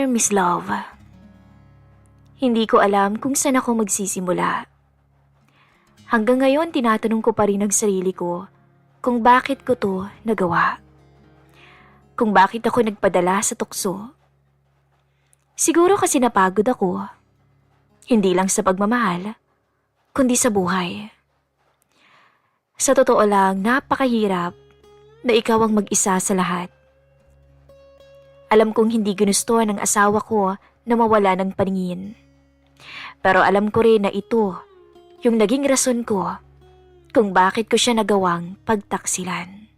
Dear Miss Love, hindi ko alam kung saan ako magsisimula. Hanggang ngayon tinatanong ko pa rin ang sarili ko kung bakit ko to nagawa. Kung bakit ako nagpadala sa tukso. Siguro kasi napagod ako. Hindi lang sa pagmamahal, kundi sa buhay. Sa totoo lang, napakahirap na ikaw ang mag-isa sa lahat. Alam kong hindi ginustuhan ng asawa ko na mawala ng paningin. Pero alam ko rin na ito yung naging rason ko kung bakit ko siya nagawang pagtaksilan.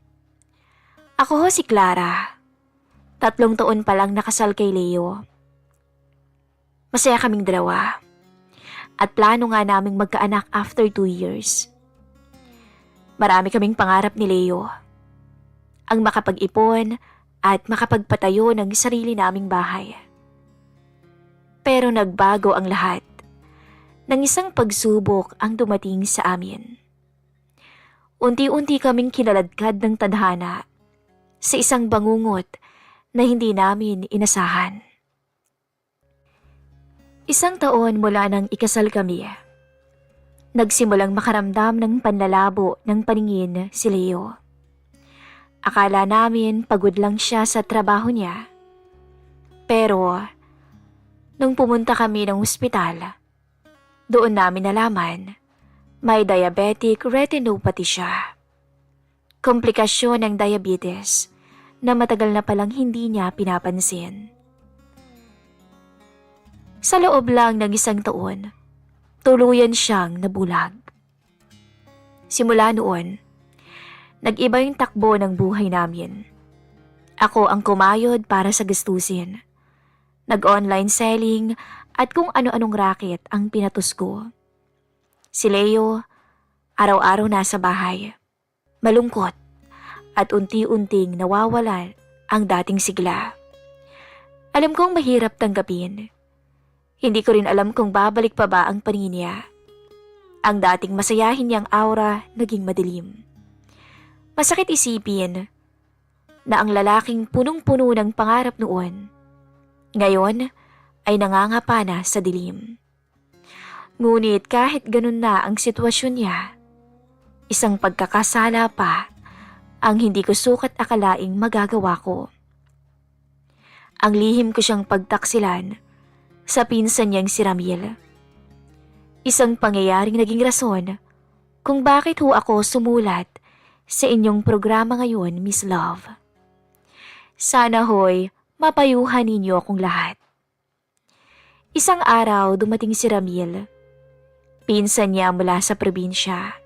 Ako ho si Clara. 3 taon pa lang nakasal kay Leo. Masaya kaming dalawa. At plano nga naming magkaanak after 2 years. Marami kaming pangarap ni Leo. Ang makapag-ipon at makapagpatayo ng sarili naming bahay. Pero nagbago ang lahat nang isang pagsubok ang dumating sa amin. Unti-unti kaming kinaladkad ng tadhana sa isang bangungot na hindi namin inasahan. 1 taon mula nang ikasal kami, nagsimulang makaramdam ng panlalabo ng paningin si Leo. Akala namin pagod lang siya sa trabaho niya. Pero, nung pumunta kami ng ospital, doon namin nalaman may diabetic retinopathy siya. Komplikasyon ng diabetes na matagal na palang hindi niya pinapansin. Sa loob lang ng 1 taon, tuluyan siyang nabulag. Simula noon, nag-iba yung takbo ng buhay namin. Ako ang kumayod para sa gastusin. Nag-online selling at kung ano-anong racket ang pinatus ko. Si Leo, araw-araw nasa bahay. Malungkot at unti-unting nawawalan ang dating sigla. Alam kong mahirap tanggapin. Hindi ko rin alam kung babalik pa ba ang paningin niya. Ang dating masayahin niyang aura naging madilim. Masakit isipin na ang lalaking punong-puno ng pangarap noon, ngayon ay nangangapa na sa dilim. Ngunit kahit ganun na ang sitwasyon niya, isang pagkakasala pa ang hindi ko sukat akalaing magagawa ko. Ang lihim ko siyang pagtaksilan sa pinsan niyang si Ramil. Isang pangyayaring naging rason kung bakit ho ako sumulat sa inyong programa ngayon, Miss Love. Sana ho'y mapayuhan ninyo akong lahat. Isang araw dumating si Ramil. Pinsan niya mula sa probinsya.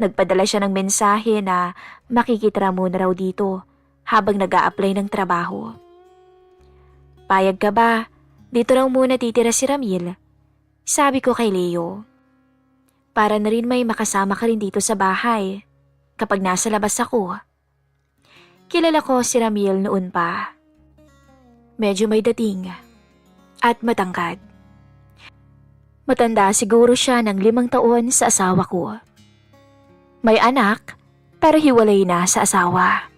Nagpadala siya ng mensahe na makikitira muna raw dito habang nag-a-apply ng trabaho. Payag ka ba? Dito raw muna titira si Ramil. Sabi ko kay Leo. Para na rin may makasama ka rin dito sa bahay kapag nasa labas ako. Kilala ko si Ramil noon pa. Medyo may dating at matangkad. Matanda siguro siya ng 5 taon sa asawa ko. May anak pero hiwalay na sa asawa.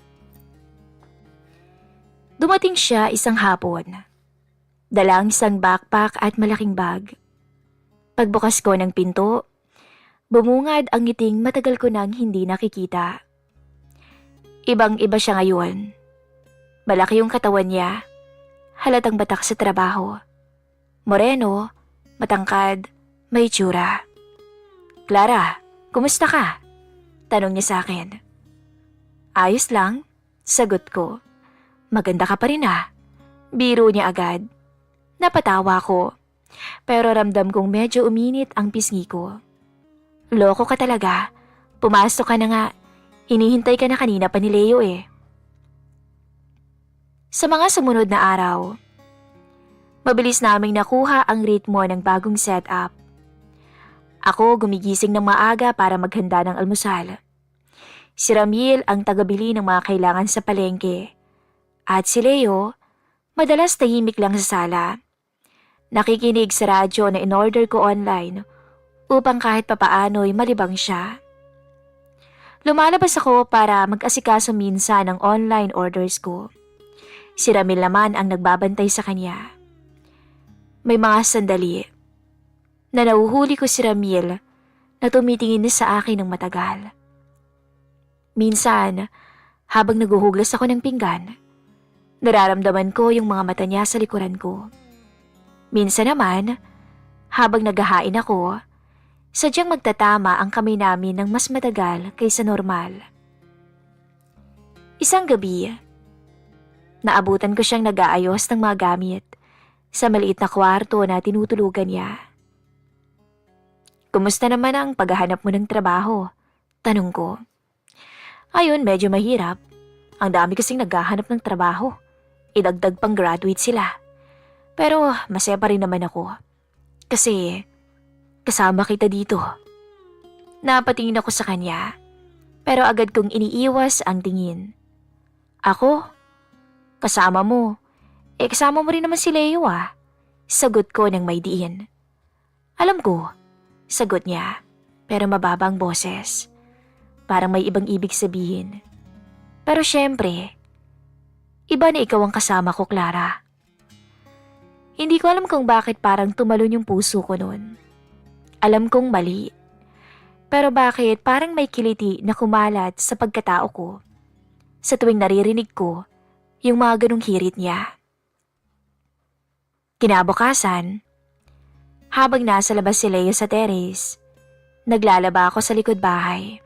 Dumating siya isang hapon. Dala ang isang backpack at malaking bag. Pagbukas ko ng pinto, bumungad ang ngiting matagal ko nang hindi nakikita. Ibang-iba siya ngayon. Malaki yung katawan niya. Halatang batak sa trabaho. Moreno, matangkad, may tsura. Clara, kumusta ka? Tanong niya sa akin. Ayos lang, sagot ko. Maganda ka pa rin ah. Biro niya agad. Napatawa ko. Pero ramdam kong medyo uminit ang pisngi ko. Loko ka talaga. Pumasok ka na nga. Hinihintay ka na kanina pa ni Leo eh. Sa mga sumunod na araw, mabilis naming nakuha ang ritmo ng bagong setup. Ako gumigising ng maaga para maghanda ng almusal. Si Ramil ang tagabili ng mga kailangan sa palengke. At si Leo, madalas tahimik lang sa sala. Nakikinig sa radyo na in-order ko online upang kahit papaano'y malibang siya. Lumalabas ako para mag-asikaso minsan ng online orders ko. Si Ramil naman ang nagbabantay sa kanya. May mga sandali na nahuhuli ko si Ramil na tumitingin sa akin ng matagal. Minsan, habang naguhuglas ako ng pinggan, nararamdaman ko yung mga mata niya sa likuran ko. Minsan naman, habang naghahain ako, sadyang magtatama ang kamay namin ng mas matagal kaysa normal. Isang gabi, naabutan ko siyang nag-aayos ng mga gamit sa maliit na kwarto na tinutulugan niya. Kumusta naman ang paghahanap mo ng trabaho? Tanong ko. Ayun, medyo mahirap. Ang dami kasing naghahanap ng trabaho. Idagdag pang graduate sila. Pero masaya pa rin naman ako. Kasi kasama kita dito. Napatingin ako sa kanya, pero agad kong iniiwas ang tingin. Ako? Kasama mo? Kasama mo rin naman si Leo ah. Sagot ko ng may diin. Alam ko, sagot niya, pero mababa ang boses. Parang may ibang ibig sabihin. Pero syempre, iba na ikaw ang kasama ko, Clara. Hindi ko alam kung bakit parang tumalon yung puso ko noon. Alam kong mali. Pero bakit parang may kiliti na kumalat sa pagkatao ko sa tuwing naririnig ko yung mga ganong hirit niya. Kinabukasan, habang nasa labas si Leo sa terrace, naglalaba ako sa likod bahay.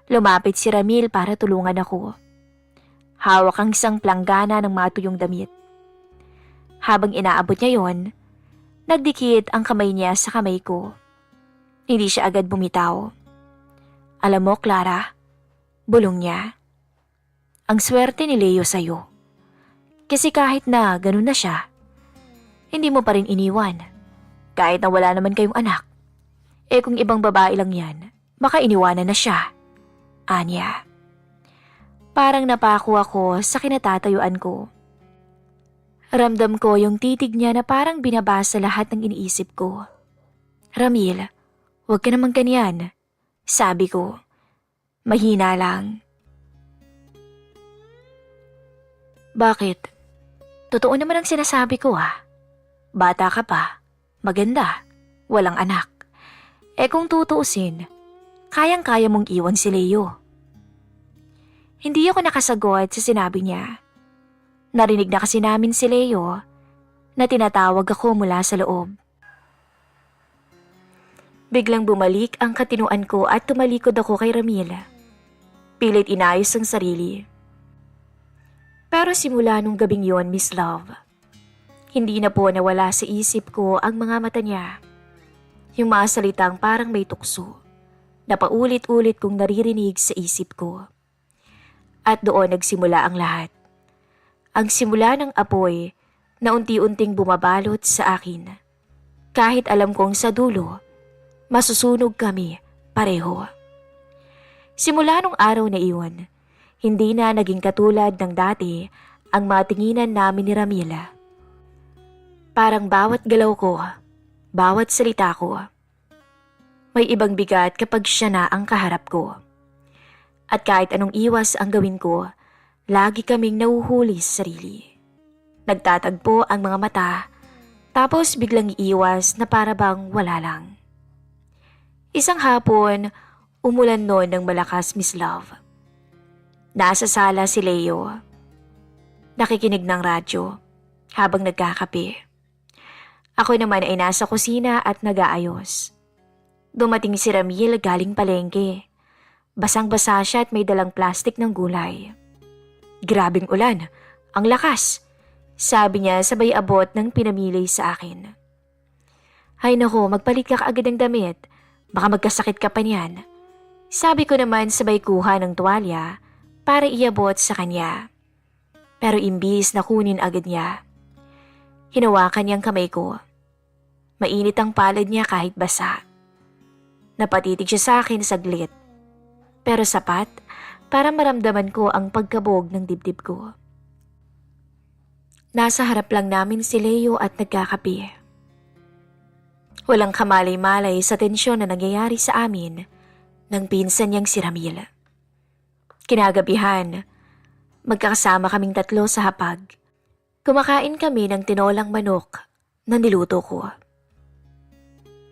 Lumapit si Ramil para tulungan ako. Hawak ang isang planggana ng matuyong damit. Habang inaabot niya yon, nagdikit ang kamay niya sa kamay ko. Hindi siya agad bumitaw. Alam mo, Clara, bulong niya. Ang swerte ni Leo sa'yo. Kasi kahit na ganun na siya, hindi mo pa rin iniwan. Kahit na wala naman kayong anak. Kung ibang babae lang yan, baka iniwanan na siya. Anya. Parang napako ako sa kinatatayuan ko. Ramdam ko yung titig niya na parang binabasa lahat ng iniisip ko. Ramil, huwag ka naman ganyan. Sabi ko. Mahina lang. Bakit? Totoo naman ang sinasabi ko ah. Bata ka pa, maganda, walang anak. Kung tutuusin, kayang-kaya mong iwan si Leo. Hindi ako nakasagot sa sinabi niya. Narinig na kasi namin si Leo na tinatawag ako mula sa loob. Biglang bumalik ang katinuan ko at tumalikod ako kay Ramil. Pilit inayos ang sarili. Pero simula nung gabing yon, Miss Love, hindi na po nawala sa isip ko ang mga mata niya. Yung mga salitang parang may tukso na paulit-ulit kong naririnig sa isip ko. At doon nagsimula ang lahat. Ang simula ng apoy na unti-unting bumabalot sa akin. Kahit alam kong sa dulo, masusunog kami pareho. Simula nung araw na iyon, hindi na naging katulad ng dati ang matinginan namin ni Ramila. Parang bawat galaw ko, bawat salita ko, may ibang bigat kapag siya na ang kaharap ko. At kahit anong iwas ang gawin ko, lagi kaming nahuhuli sa sarili. Nagtatagpo ang mga mata, tapos biglang iiwas na para bang wala lang. Isang hapon, umulan noon ng malakas, Miss Love. Nasa sala si Leo. Nakikinig ng radyo habang nagkakape. Ako naman ay nasa kusina at nag-aayos. Dumating si Ramil galing palengke. Basang-basa siya at may dalang plastik ng gulay. Grabing ulan, ang lakas, sabi niya sabay abot ng pinamili sa akin. Hay nako, magpalit ka kaagad ng damit, baka magkasakit ka pa niyan. Sabi ko naman sabay kuha ng tuwalya para iabot sa kanya. Pero imbis na kunin agad niya, hinawakan niyang kamay ko. Mainit ang palad niya kahit basa. Napatitig siya sa akin saglit. Pero sapat para maramdaman ko ang pagkabog ng dibdib ko. Nasa harap lang namin si Leo at nagkakape. Walang kamalay-malay sa tensyon na nangyayari sa amin ng pinsan niyang si Ramil. Kinagabihan, Magkakasama kaming tatlo sa hapag. Kumakain kami ng tinolang manok na niluto ko.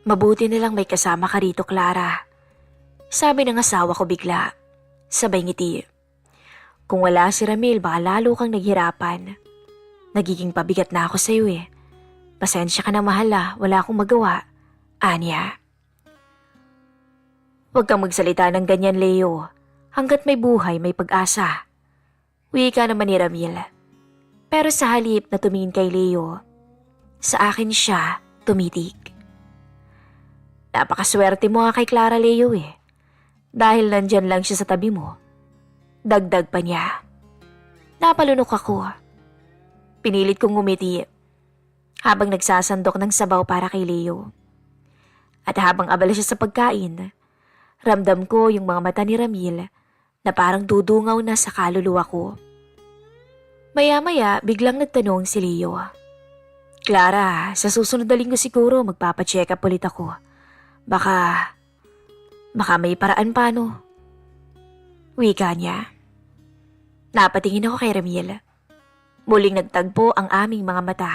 Mabuti na lang may kasama ka rito, Clara. Sabi ng asawa ko bigla, sabay ngiti. Kung wala si Ramil, baka lalo kang naghirapan. Nagiging pabigat na ako sa iyo eh. Pasensya ka na mahal wala akong magawa. Anya. Huwag kang magsalita ng ganyan, Leo. Hanggat may buhay, may pag-asa. Uwi ka naman ni Ramil. Pero sa halip na tumingin kay Leo, sa akin siya tumitig. Napakaswerte mo kay Clara, Leo eh. Dahil nandyan lang siya sa tabi mo. Dagdag pa niya. Napalunok ako. Pinilit kong ngumiti habang nagsasandok ng sabaw para kay Leo. At habang abala siya sa pagkain, ramdam ko yung mga mata ni Ramil na parang dudungaw na sa kaluluwa ko. Maya-maya biglang nagtanong si Leo. Clara, sa susunod na linggo siguro magpapacheck up ulit ako. Baka may paraan pa no? Wika niya. Napatingin ako kay Ramil. Muling nagtagpo ang aming mga mata.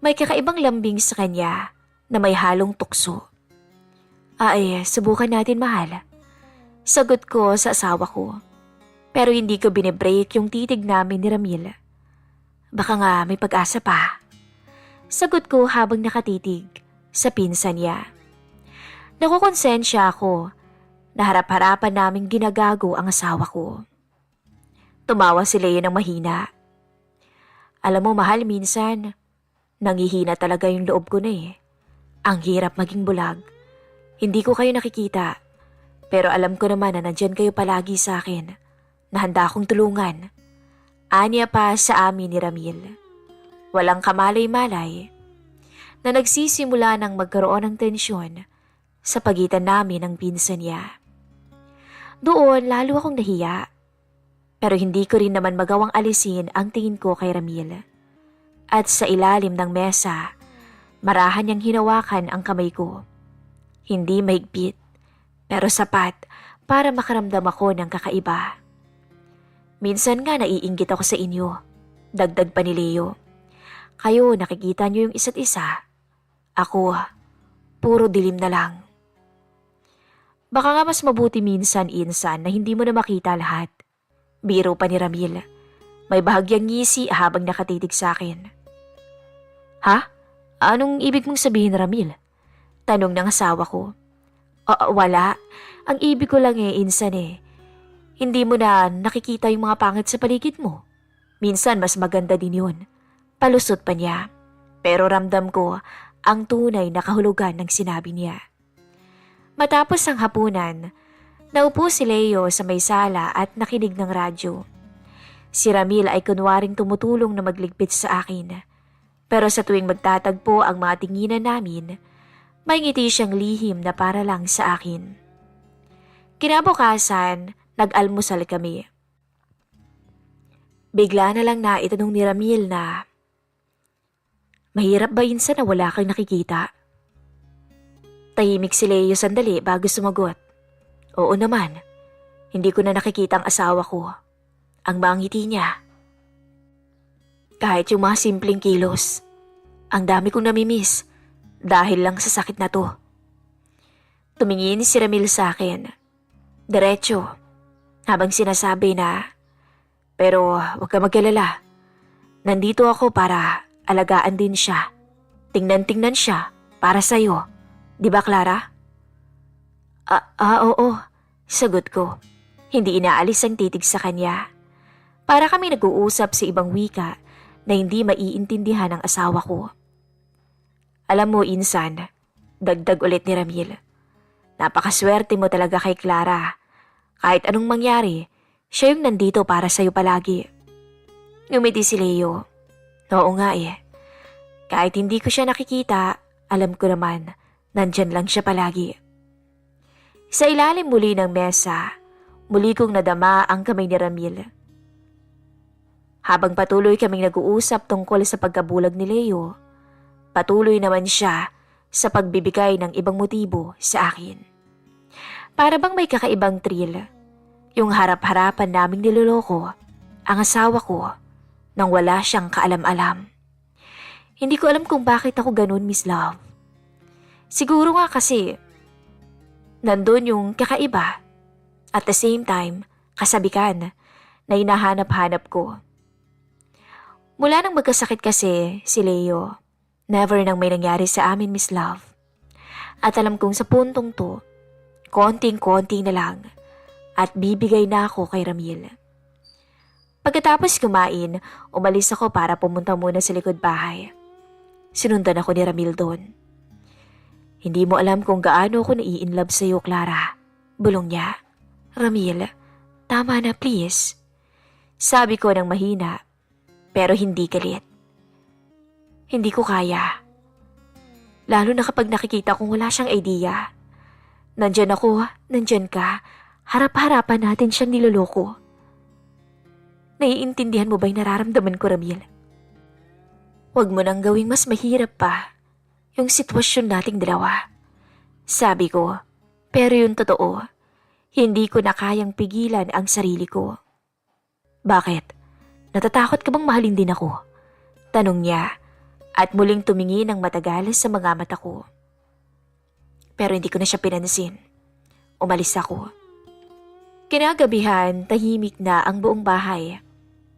May kakaibang lambing sa kanya na may halong tukso. Ay, subukan natin mahal. Sagot ko sa asawa ko. Pero hindi ko binibreak yung titig namin ni Ramil. Baka nga may pag-asa pa. Sagot ko habang nakatitig sa pinsan niya. Nakukonsensya ako na harap-harapan naming ginagago ang asawa ko. Tumawa si Leo ng mahina. Alam mo mahal, minsan, nangihina talaga yung loob ko na eh. Ang hirap maging bulag. Hindi ko kayo nakikita, pero alam ko naman na nandyan kayo palagi sa akin. Na handa akong tulungan. Anya pa sa amin ni Ramil. Walang kamalay-malay na nagsisimula ng magkaroon ng tensyon sa pagitan namin ng pinsan niya. Doon lalo akong nahiya. Pero hindi ko rin naman magawang alisin ang tingin ko kay Ramil. At sa ilalim ng mesa, marahan niyang hinawakan ang kamay ko. Hindi mahigpit, pero sapat para makaramdam ako ng kakaiba. Minsan nga naiinggit ako sa inyo, dagdag pa ni Leo. Kayo nakikita niyo yung isa't isa. Ako, puro dilim na lang. Baka nga mas mabuti minsan, insan, na hindi mo na makita lahat. Biro pa ni Ramil. May bahagyang ngisi habang nakatitig sa akin. Ha? Anong ibig mong sabihin, Ramil? Tanong ng asawa ko. Wala. Ang ibig ko lang insan Hindi mo na nakikita yung mga pangit sa paligid mo. Minsan mas maganda din yun. Palusot pa niya. Pero ramdam ko ang tunay na kahulugan ng sinabi niya. Matapos ang hapunan, naupo si Leo sa may sala at nakinig ng radyo. Si Ramil ay kunwaring tumutulong na magligpit sa akin. Pero sa tuwing magtatagpo ang mga tinginan namin, may ngiti siyang lihim na para lang sa akin. Kinabukasan, nag-almusal kami. Bigla na lang na itanong ni Ramil na, mahirap ba insan na wala kang nakikita? Tahimik si Leo sandali bago sumagot. Oo naman, hindi ko na nakikita ang asawa ko. Ang mga ngiti niya. Kahit yung mga simpleng kilos, ang dami kong namimiss dahil lang sa sakit na to. Tumingin si Ramil sa akin. Diretso. Habang sinasabi na, pero huwag ka mag-alala. Nandito ako para alagaan din siya. Tingnan-tingnan siya para sa'yo. Di ba, Clara? Oo. Sagot ko. Hindi inaalis ang titig sa kanya. Para kami nag-uusap sa ibang wika na hindi maiintindihan ng asawa ko. Alam mo, insan, dagdag ulit ni Ramil. Napakaswerte mo talaga kay Clara. Kahit anong mangyari, siya yung nandito para sa'yo palagi. Ngumiti si Leo. Oo nga Kahit hindi ko siya nakikita, alam ko naman, nandyan lang siya palagi. Sa ilalim muli ng mesa, muli kong nadama ang kamay ni Ramil. Habang patuloy kaming nag-uusap tungkol sa pagkabulag ni Leo, patuloy naman siya sa pagbibigay ng ibang motibo sa akin. Para bang may kakaibang thrill, yung harap-harapan naming niloloko ang asawa ko nang wala siyang kaalam-alam. Hindi ko alam kung bakit ako ganun, Miss Love. Siguro nga kasi nandun yung kakaiba at the same time kasabikan na hinahanap-hanap ko. Mula nang magkasakit kasi si Leo, never nang may nangyari sa amin, Miss Love. At alam kong sa puntong to, konting-konti na lang at bibigay na ako kay Ramil. Pagkatapos kumain, umalis ako para pumunta muna sa likod bahay. Sinundan ako ni Ramil doon. Hindi mo alam kung gaano ako nai-inlove sa'yo, Clara. Bulong niya. Ramil, tama na please. Sabi ko ng mahina, pero hindi galit. Hindi ko kaya. Lalo na kapag nakikita kong wala siyang idea. Nandyan ako, nandyan ka, harap-harapan natin siyang niloloko. Naiintindihan mo ba yung nararamdaman ko, Ramil? Huwag mo nang gawing mas mahirap pa yung sitwasyon nating dalawa. Sabi ko, pero yung totoo, hindi ko na kayang pigilan ang sarili ko. Bakit? Natatakot ka bang mahalin din ako? Tanong niya at muling tumingin ng matagal sa mga mata ko. Pero hindi ko na siya pinansin. Umalis ako. Kinagabihan, tahimik na ang buong bahay.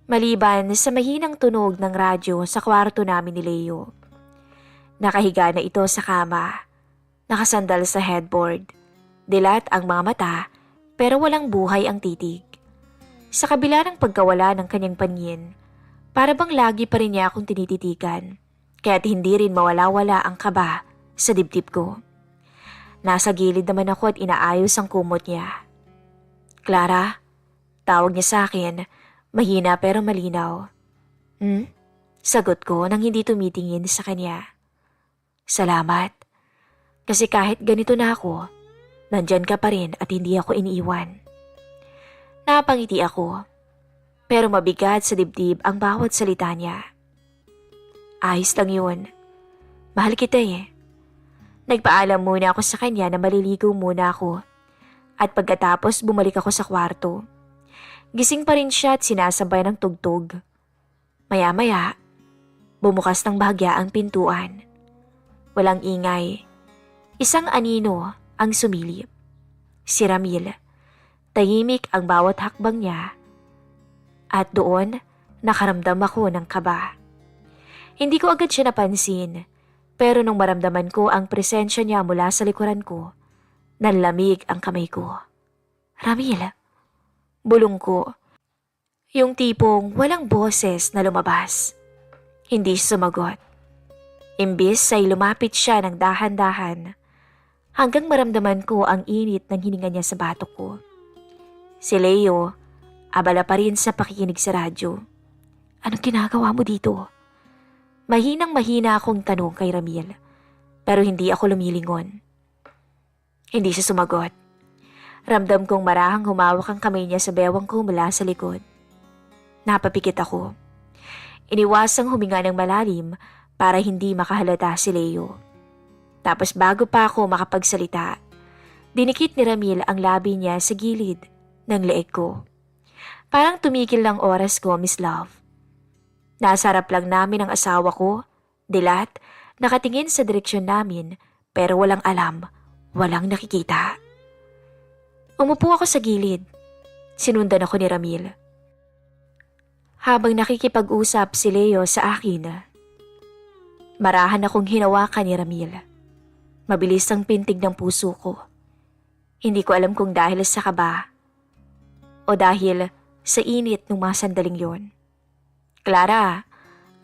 Maliban sa mahinang tunog ng radyo sa kwarto namin ni Leo. Nakahiga na ito sa kama, nakasandal sa headboard, dilat ang mga mata pero walang buhay ang titig. Sa kabila ng pagkawala ng kanyang paningin, para bang lagi pa rin niya akong tinititikan, kaya't hindi rin mawala-wala ang kaba sa dibdib ko. Nasa gilid naman ako at inaayos ang kumot niya. Clara, tawag niya sa akin. Mahina pero malinaw. Sagot ko nang hindi tumitingin sa kanya. Salamat. Kasi kahit ganito na ako, nandyan ka pa rin at hindi ako iniiwan. Napangiti ako, pero mabigat sa dibdib ang bawat salita niya. Ayos lang yun. Mahal kita eh. Nagpaalam muna ako sa kanya na maliligo muna ako at pagkatapos bumalik ako sa kwarto. Gising pa rin siya at sinasabay ng tugtog. Maya-maya, bumukas ng bahagya ang pintuan. Walang ingay. Isang anino ang sumilip. Si Ramil. Tahimik ang bawat hakbang niya. At doon, nakaramdam ako ng kaba. Hindi ko agad siya napansin, pero nung maramdaman ko ang presensya niya mula sa likuran ko, nanlamig ang kamay ko. Ramil. Bulong ko. Yung tipong walang boses na lumabas. Hindi sumagot. Imbis ay lumapit siya ng dahan-dahan hanggang maramdaman ko ang init ng hininga niya sa batok ko. Si Leo, abala pa rin sa pakikinig sa radyo. Anong ginagawa mo dito? Mahinang-mahina akong tanong kay Ramil, pero hindi ako lumilingon. Hindi siya sumagot. Ramdam kong marahang humawak ang kamay niya sa bewang ko mula sa likod. Napapikit ako. Iniwasang huminga ng malalim para hindi makahalata si Leo. Tapos bago pa ako makapagsalita, dinikit ni Ramil ang labi niya sa gilid ng leeg ko. Parang tumigil lang oras ko, Miss Love. Nasa harap lang namin ang asawa ko, dilat, nakatingin sa direksyon namin pero walang alam, walang nakikita. Umupo ako sa gilid. Sinundan ako ni Ramil. Habang nakikipag-usap si Leo sa akin, marahan akong hinawakan ni Ramil. Mabilis ang pintig ng puso ko. Hindi ko alam kung dahil sa kaba o dahil sa init ng mga sandaling yon. Clara,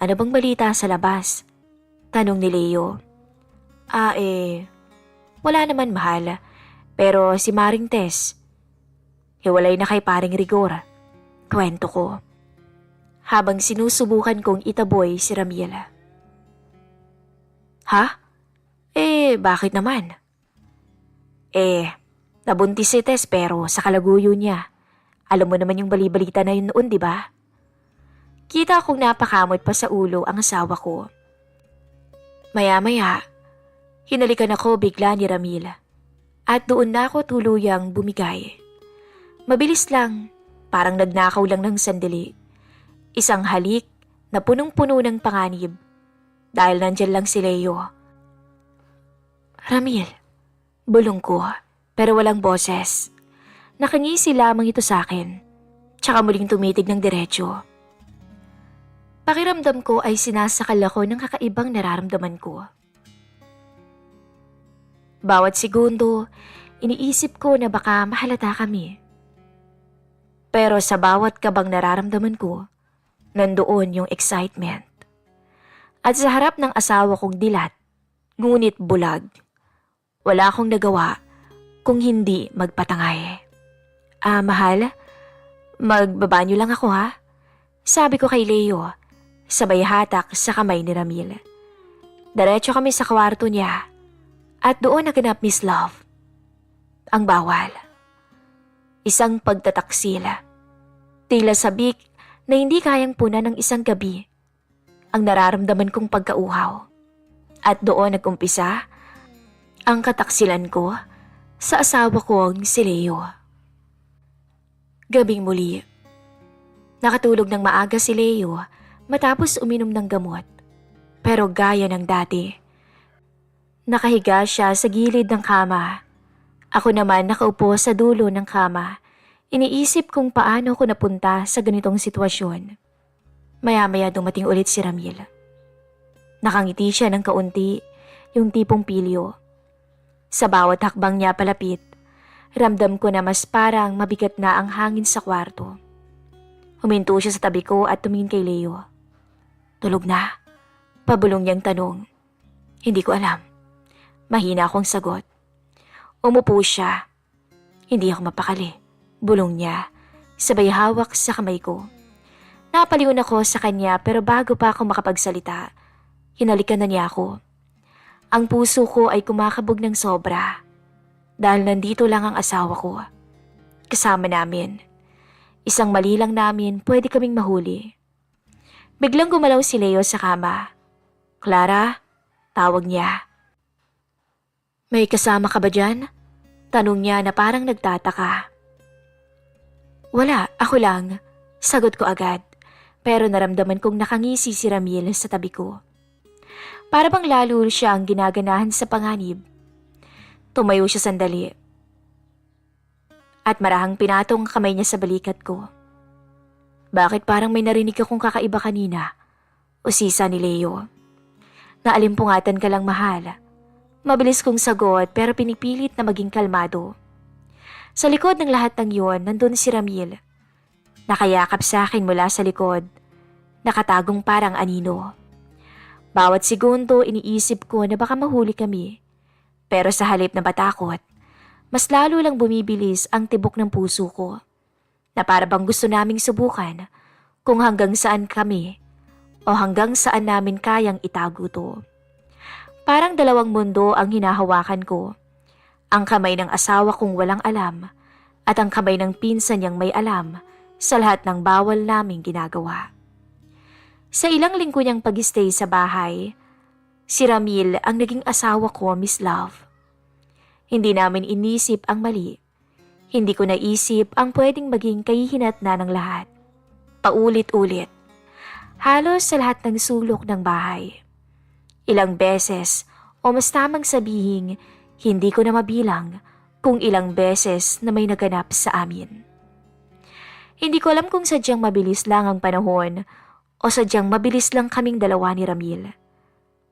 ano bang balita sa labas? Tanong ni Leo. Wala naman mahal. Pero si Maring Tess, hiwalay na kay Paring Rigor. Kwento ko. Habang sinusubukan kong itaboy si Ramil. Ha? Bakit naman? Nabuntis si Tess pero sa kalaguyo niya. Alam mo naman yung bali-balita na yun noon, di ba? Kita akong napakamot pa sa ulo ang asawa ko. Maya-maya, hinalikan ako bigla ni Ramil. At doon na ako tuluyang bumigay. Mabilis lang, parang nagnakaw lang ng sandali. Isang halik na punong-puno ng panganib dahil nandyan lang si Leo. Ramil, bulong ko pero walang boses. Nakangisi lamang ito sa akin, tsaka muling tumitig ng diretsyo. Pakiramdam ko ay sinasakal ako ng kakaibang nararamdaman ko. Bawat segundo, iniisip ko na baka mahalata kami. Pero sa bawat kabang nararamdaman ko, nandoon yung excitement. At sa harap ng asawa kong dilat, ngunit bulag, wala akong nagawa kung hindi magpatangay. Mahal, magbabanyo lang ako ha? Sabi ko kay Leo, sabay hatak sa kamay ni Ramil. Diretso kami sa kwarto niya at doon naganap Miss Love. Ang bawal. Isang pagtataksil. Tila sabik na hindi kayang punan ng isang gabi ang nararamdaman kong pagkauhaw. At doon nagumpisa ang kataksilan ko sa asawa kong si Leo. Gabing muli. Nakatulog ng maaga si Leo matapos uminom ng gamot. Pero gaya ng dati, nakahiga siya sa gilid ng kama. Ako naman nakaupo sa dulo ng kama. Iniisip kung paano ko napunta sa ganitong sitwasyon. Maya-maya dumating ulit si Ramil. Nakangiti siya ng kaunti, yung tipong pilyo. Sa bawat hakbang niya palapit, ramdam ko na mas parang mabigat na ang hangin sa kwarto. Huminto siya sa tabi ko at tumingin kay Leo. Tulog na? Pabulong niyang tanong. Hindi ko alam. Mahina akong sagot. Umupo siya. Hindi ako mapakali. Bulong niya. Sabay hawak sa kamay ko. Napaliwan ako sa kanya pero bago pa ako makapagsalita, hinalikan na niya ako. Ang puso ko ay kumakabog ng sobra. Dahil nandito lang ang asawa ko. Kasama namin. Isang mali lang namin pwede kaming mahuli. Biglang gumalaw si Leo sa kama. Clara, tawag niya. May kasama ka ba dyan? Tanong niya na parang nagtataka. Wala, ako lang. Sagot ko agad. Pero naramdaman kong nakangisi si Ramil sa tabi ko. Para bang lalo siya ang ginaganahan sa panganib. Tumayo siya sandali. At marahang pinatong kamay niya sa balikat ko. Bakit parang may narinig akong kakaiba kanina? Usisa ni Leo. Naalimpungatan ka lang, mahal. Mabilis kong sagot pero pinipilit na maging kalmado. Sa likod ng lahat ng yon, nandun si Ramil. Nakayakap sa akin mula sa likod. Nakatagong parang anino. Bawat segundo iniisip ko na baka mahuli kami. Pero sa halip na matakot, mas lalo lang bumibilis ang tibok ng puso ko. Na para bang gusto naming subukan kung hanggang saan kami o hanggang saan namin kayang itago to. Parang dalawang mundo ang hinahawakan ko. Ang kamay ng asawa kong walang alam at ang kamay ng pinsan niyang may alam sa lahat ng bawal naming ginagawa. Sa ilang linggo niyang pag-stay sa bahay, si Ramil ang naging asawa ko, Miss Love. Hindi namin inisip ang mali. Hindi ko naisip ang pwedeng maging kahihinatnan ng lahat. Paulit-ulit. Halos sa lahat ng sulok ng bahay. Ilang beses o mas tamang sabihing hindi ko na mabilang kung ilang beses na may naganap sa amin. Hindi ko alam kung sadyang mabilis lang ang panahon o sadyang mabilis lang kaming dalawa ni Ramil.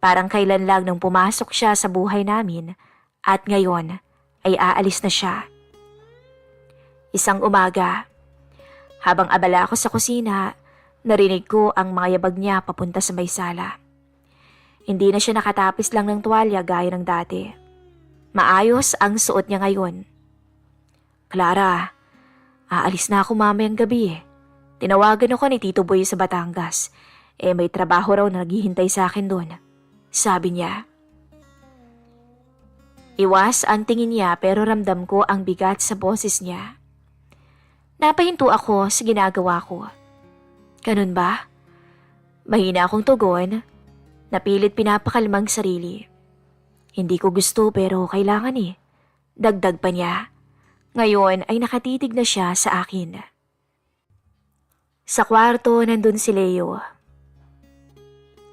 Parang kailan lang nang pumasok siya sa buhay namin at ngayon ay aalis na siya. Isang umaga, habang abala ako sa kusina, narinig ko ang mga yabag niya papunta sa may sala. Hindi na siya nakatapis lang ng tuwalya gaya ng dati. Maayos ang suot niya ngayon. Clara, aalis na ako mamayang gabi eh. Tinawagan ako ni Tito Boy sa Batangas. May trabaho raw na naghihintay sa akin doon. Sabi niya. Iwas ang tingin niya pero ramdam ko ang bigat sa boses niya. Napahinto ako sa ginagawa ko. Ganun ba? Mahina akong tugon. Napilit pinapakalmang sarili. Hindi ko gusto pero kailangan eh. Dagdag pa niya. Ngayon ay nakatitig na siya sa akin. Sa kwarto, nandun si Leo.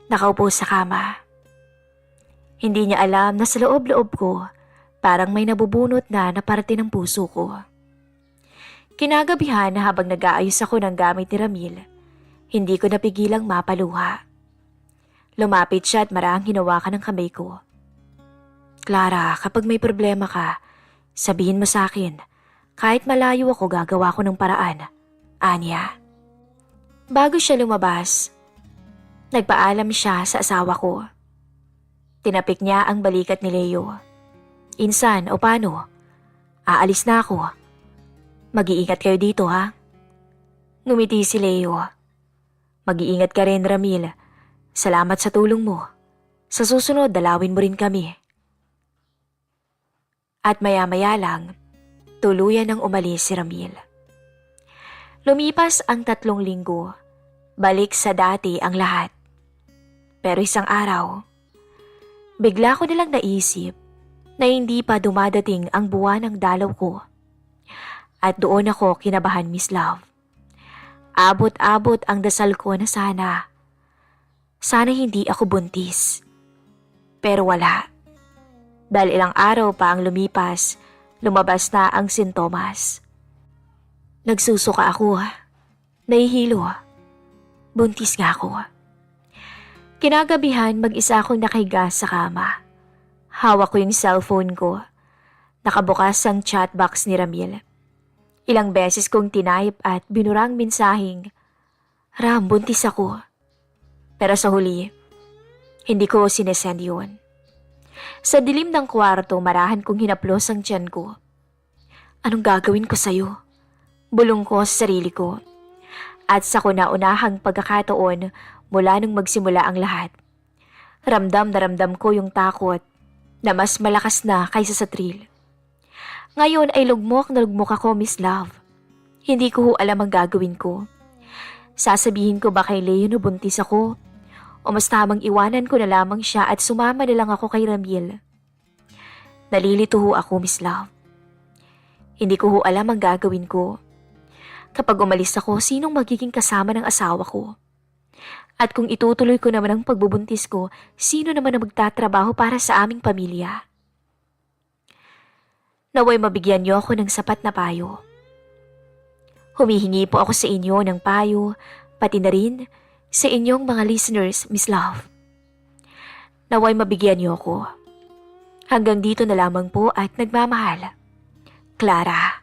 Nakaupo sa kama. Hindi niya alam na sa loob-loob ko, parang may nabubunot na parte ng puso ko. Kinagabihan na habang nag-aayos ako ng gamit ni Ramil, hindi ko napigilang mapaluha. Lumapit siya at marahang hinawakan ng kamay ko. Clara, kapag may problema ka, sabihin mo sa akin. Kahit malayo ako, gagawa ko ng paraan. Anya. Bago siya lumabas, nagpaalam siya sa asawa ko. Tinapik niya ang balikat ni Leo. Insan, o paano? Aalis na ako. Mag-iingat kayo dito, ha? Ngumiti si Leo. Mag-iingat ka rin, Ramil. Salamat sa tulong mo. Sa susunod, dalawin mo rin kami. At maya-maya lang, tuluyan nang umalis si Ramil. Lumipas ang 3 linggo, balik sa dati ang lahat. Pero isang araw, bigla ko nilang naisip na hindi pa dumadating ang buwan ng dalaw ko. At doon ako kinabahan, Miss Love. Abot-abot ang dasal ko na sana hindi ako buntis. Pero wala. Dahil ilang araw pa ang lumipas, lumabas na ang sintomas. Nagsusuka ako. Nahihilo. Buntis nga ako. Kinagabihan, mag-isa akong nakahiga sa kama. Hawak ko yung cellphone ko. Nakabukas ang chatbox ni Ramil. Ilang beses kong tinype at binurang mensaheng, Ram, buntis ako. Pero sa huli, hindi ko sinesend yun. Sa dilim ng kwarto, marahan kong hinaplos ang tiyan ko. Anong gagawin ko sa'yo? Bulong ko sa sarili ko. At sa kauna-unahang pagkakataon mula nung magsimula ang lahat, ramdam na ramdam ko yung takot na mas malakas na kaysa sa thrill. Ngayon ay lugmok na lugmok ako, Miss Love. Hindi ko alam ang gagawin ko. Sasabihin ko ba kay Leo na buntis ako? O mas tamang iwanan ko na lamang siya at sumama na lang ako kay Ramil? Nalilito ho ako, Miss Love. Hindi ko alam ang gagawin ko. Kapag umalis ako, sinong magiging kasama ng asawa ko? At kung itutuloy ko naman ang pagbubuntis ko, sino naman ang magtatrabaho para sa aming pamilya? Naway mabigyan niyo ako ng sapat na payo. Humihingi po ako sa inyo ng payo, pati na rin sa inyong mga listeners, Miss Love. Naway mabigyan niyo ako. Hanggang dito na lamang po at nagmamahal. Clara.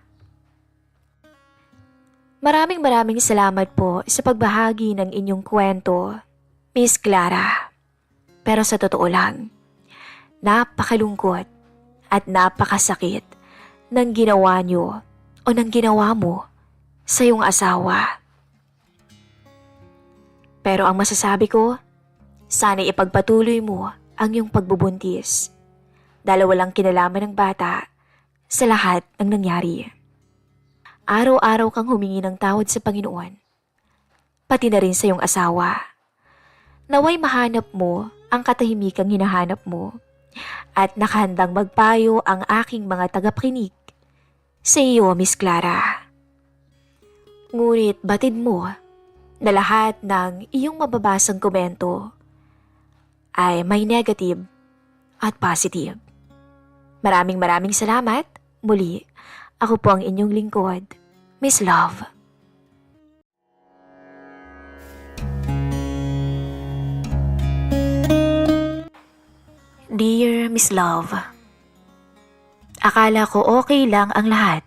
Maraming salamat po sa pagbahagi ng inyong kwento, Miss Clara. Pero sa totoo lang, napakalungkot at napakasakit ng ginawa niyo o ng ginawa mo sa iyong asawa. Pero ang masasabi ko, sana ipagpatuloy mo ang iyong pagbubuntis dahil walang kinalaman ng bata sa lahat ng nangyari. Araw-araw kang humingi ng tawad sa Panginoon, pati na rin sa iyong asawa. Naway mahanap mo ang katahimikang hinahanap mo at nakahandang magpayo ang aking mga tagapakinig sa iyo, Miss Clara. Ngunit batid mo na lahat ng iyong mababasang komento ay may negative at positive. Maraming salamat. Muli, ako po ang inyong lingkod, Miss Love. Dear Miss Love, akala ko okay lang ang lahat.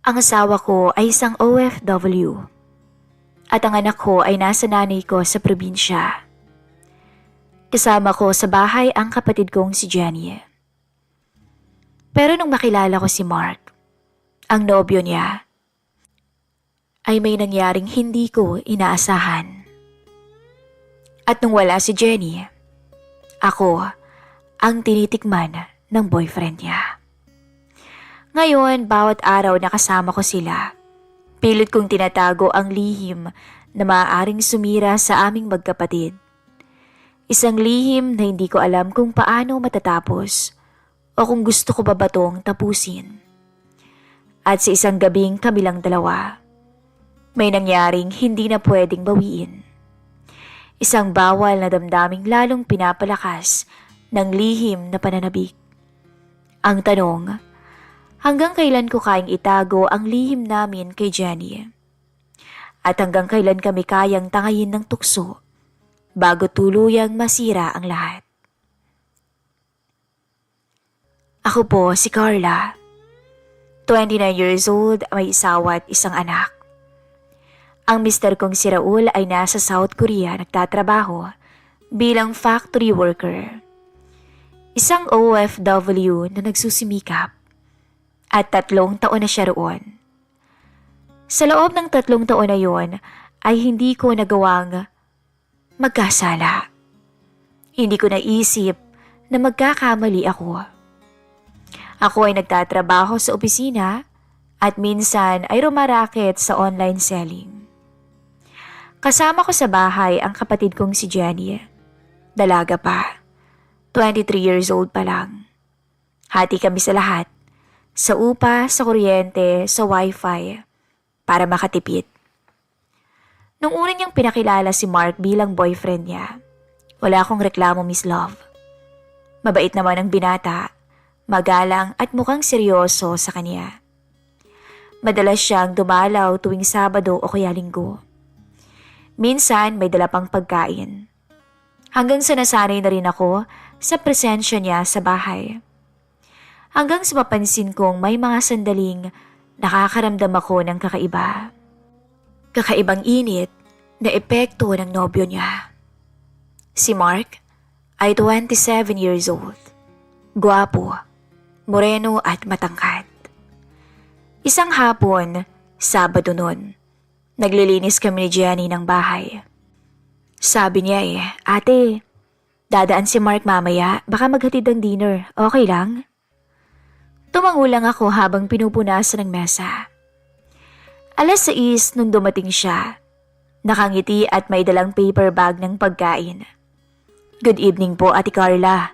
Ang asawa ko ay isang OFW at ang anak ko ay nasa nanay ko sa probinsya. Kasama ko sa bahay ang kapatid kong si Jenny. Pero nung makilala ko si Mark, ang nobyo niya, ay may nangyaring hindi ko inaasahan. At nung wala si Jenny, ako ang tinitikman ng boyfriend niya. Ngayon, bawat araw nakasama ko sila, pilit kong tinatago ang lihim na maaaring sumira sa aming magkapatid. Isang lihim na hindi ko alam kung paano matatapos o kung gusto ko ba batong tapusin. At sa isang gabing kamilang dalawa, May nangyaring hindi na pwedeng bawiin. Isang bawal na damdaming lalong pinapalakas ng lihim na pananabik. Ang tanong, hanggang kailan ko kayang itago ang lihim namin kay Jenny? At hanggang kailan kami kayang tangayin ng tukso bago tuluyang masira ang lahat? Ako po si Carla. 29 years old, may isawa at isang anak. Ang mister kong si Raul ay nasa South Korea nagtatrabaho bilang factory worker. Isang OFW na nagsusumikap at 3 taon na siya roon. Sa loob ng 3 taon na yon ay hindi ko nagawang magkasala. Hindi ko naisip na magkakamali ako. Ako ay nagtatrabaho sa opisina at minsan ay rumaraket sa online selling. Kasama ko sa bahay ang kapatid kong si Jenny. Dalaga pa. 23 years old pa lang. Hati kami sa lahat. Sa upa, sa kuryente, sa wifi. Para makatipid. Nung una niyang pinakilala si Mark bilang boyfriend niya, wala akong reklamo, Miss Love. Mabait naman ang binata, magalang at mukhang seryoso sa kanya. Madalas siyang dumalaw tuwing Sabado o kaya Linggo. Minsan may dala pang pagkain. Hanggang sa nasanay na rin ako sa presensya niya sa bahay. Hanggang sa mapansin kong may mga sandaling nakakaramdam ako ng kakaiba. Kakaibang init na epekto ng nobyo niya. Si Mark ay 27 years old. Gwapo, moreno at matangkad. Isang hapon, Sabado nun, naglilinis kami ni Jenny ng bahay. Sabi niya Ate, dadaan si Mark mamaya, baka maghatid ng dinner, okay lang? Tumango lang ako habang pinupunasan ng mesa. 6:00 nung dumating siya. Nakangiti at may dalang paper bag ng pagkain. Good evening po, Ate Carla.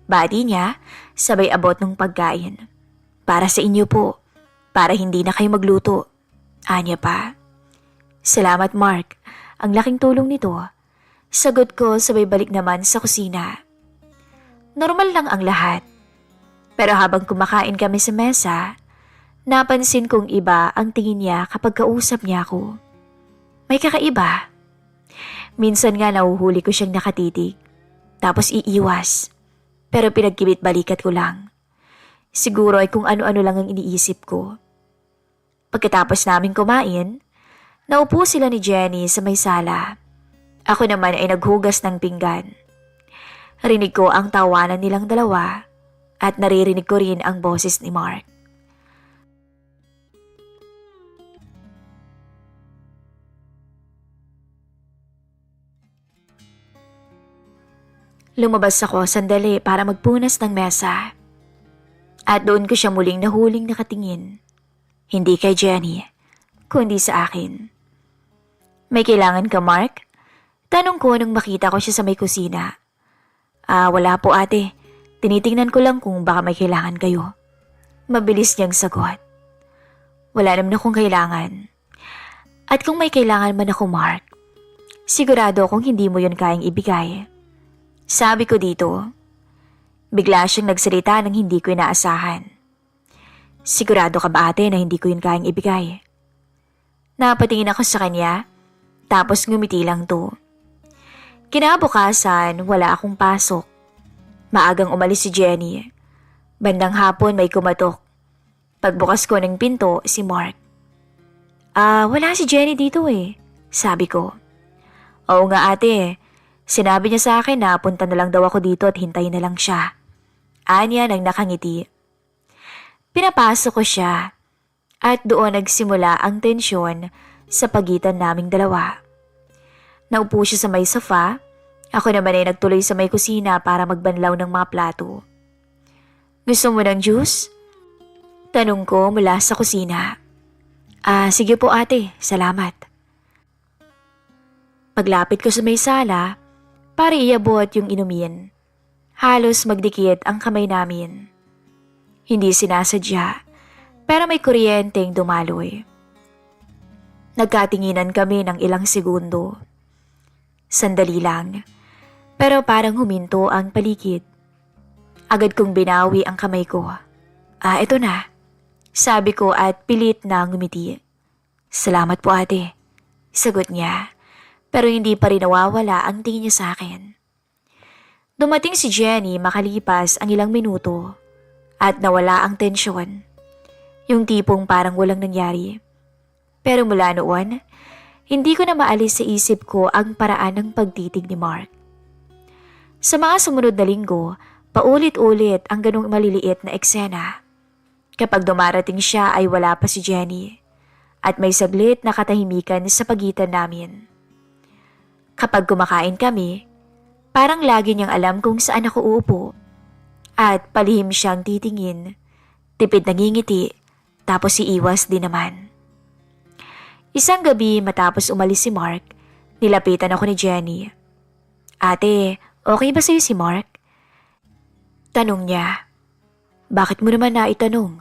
Bati niya, sabay abot ng pagkain. Para sa inyo po, para hindi na kayo magluto. Anya pa. Salamat, Mark. Ang laking tulong nito. Sagot ko sabay balik naman sa kusina. Normal lang ang lahat. Pero habang kumakain kami sa mesa, napansin kong iba ang tingin niya kapag kausap niya ako. May kakaiba. Minsan nga nahuhuli ko siyang nakatitig, tapos iiwas. Pero pinagkibit balikat ko lang. Siguro ay kung ano-ano lang ang iniisip ko. Pagkatapos namin kumain, naupo sila ni Jenny sa may sala. Ako naman ay naghugas ng pinggan. Rinig ko ang tawanan nilang dalawa at naririnig ko rin ang boses ni Mark. Lumabas ako sandali para magpunas ng mesa. At doon ko siya muling nahuling nakatingin. Hindi kay Jenny, kundi sa akin. May kailangan ka, Mark? Tanong ko nung makita ko siya sa may kusina. Wala po ate. Tinitingnan ko lang kung baka may kailangan kayo. Mabilis niyang sagot. Wala naman akong kailangan. At kung may kailangan man ako, Mark, sigurado akong hindi mo yun kayang ibigay. Sabi ko dito. Bigla siyang nagsalita nang hindi ko inaasahan. Sigurado ka ba ate na hindi ko yun kayang ibigay? Napatingin ako sa kanya, tapos ngumiti lang to. Kinabukasan, wala akong pasok. Maagang umalis si Jenny. Bandang hapon may kumatok. Pagbukas ko ng pinto, si Mark. Wala si Jenny dito sabi ko. Oo nga ate, sinabi niya sa akin na punta na lang daw ako dito at hintayin na lang siya. Anya nang nakangiti. Pinapasok ko siya at doon nagsimula ang tensyon sa pagitan naming dalawa. Naupo siya sa may sofa, ako naman ay nagtuloy sa may kusina para magbanlaw ng mga plato. Gusto mo ng juice? Tanong ko mula sa kusina. Sige po ate, salamat. Paglapit ko sa may sala, para iabot yung inumin. Halos magdikit ang kamay namin. Hindi sinasadya, pero may kuryenteng dumaloy. Nagkatinginan kami ng ilang segundo. Sandali lang, pero parang huminto ang paligid. Agad kong binawi ang kamay ko. Ito na, sabi ko at pilit na ngumiti. Salamat po ate, sagot niya, pero hindi pa rin nawawala ang tingin niya sa akin. Dumating si Jenny makalipas ang ilang minuto at nawala ang tensyon. Yung tipong parang walang nangyari. Pero mula noon, hindi ko na maalis sa isip ko ang paraan ng pagtitig ni Mark. Sa mga sumunod na linggo, paulit-ulit ang ganong maliliit na eksena. Kapag dumarating siya ay wala pa si Jenny at may saglit na katahimikan sa pagitan namin. Kapag kumakain kami, parang lagi niyang alam kung saan ako uupo at palihim siyang titingin, tipid nangingiti, tapos iiwas din naman. Isang gabi matapos umalis si Mark, nilapitan ako ni Jenny. Ate, okay ba sa'yo si Mark? Tanong niya. Bakit mo naman naitanong?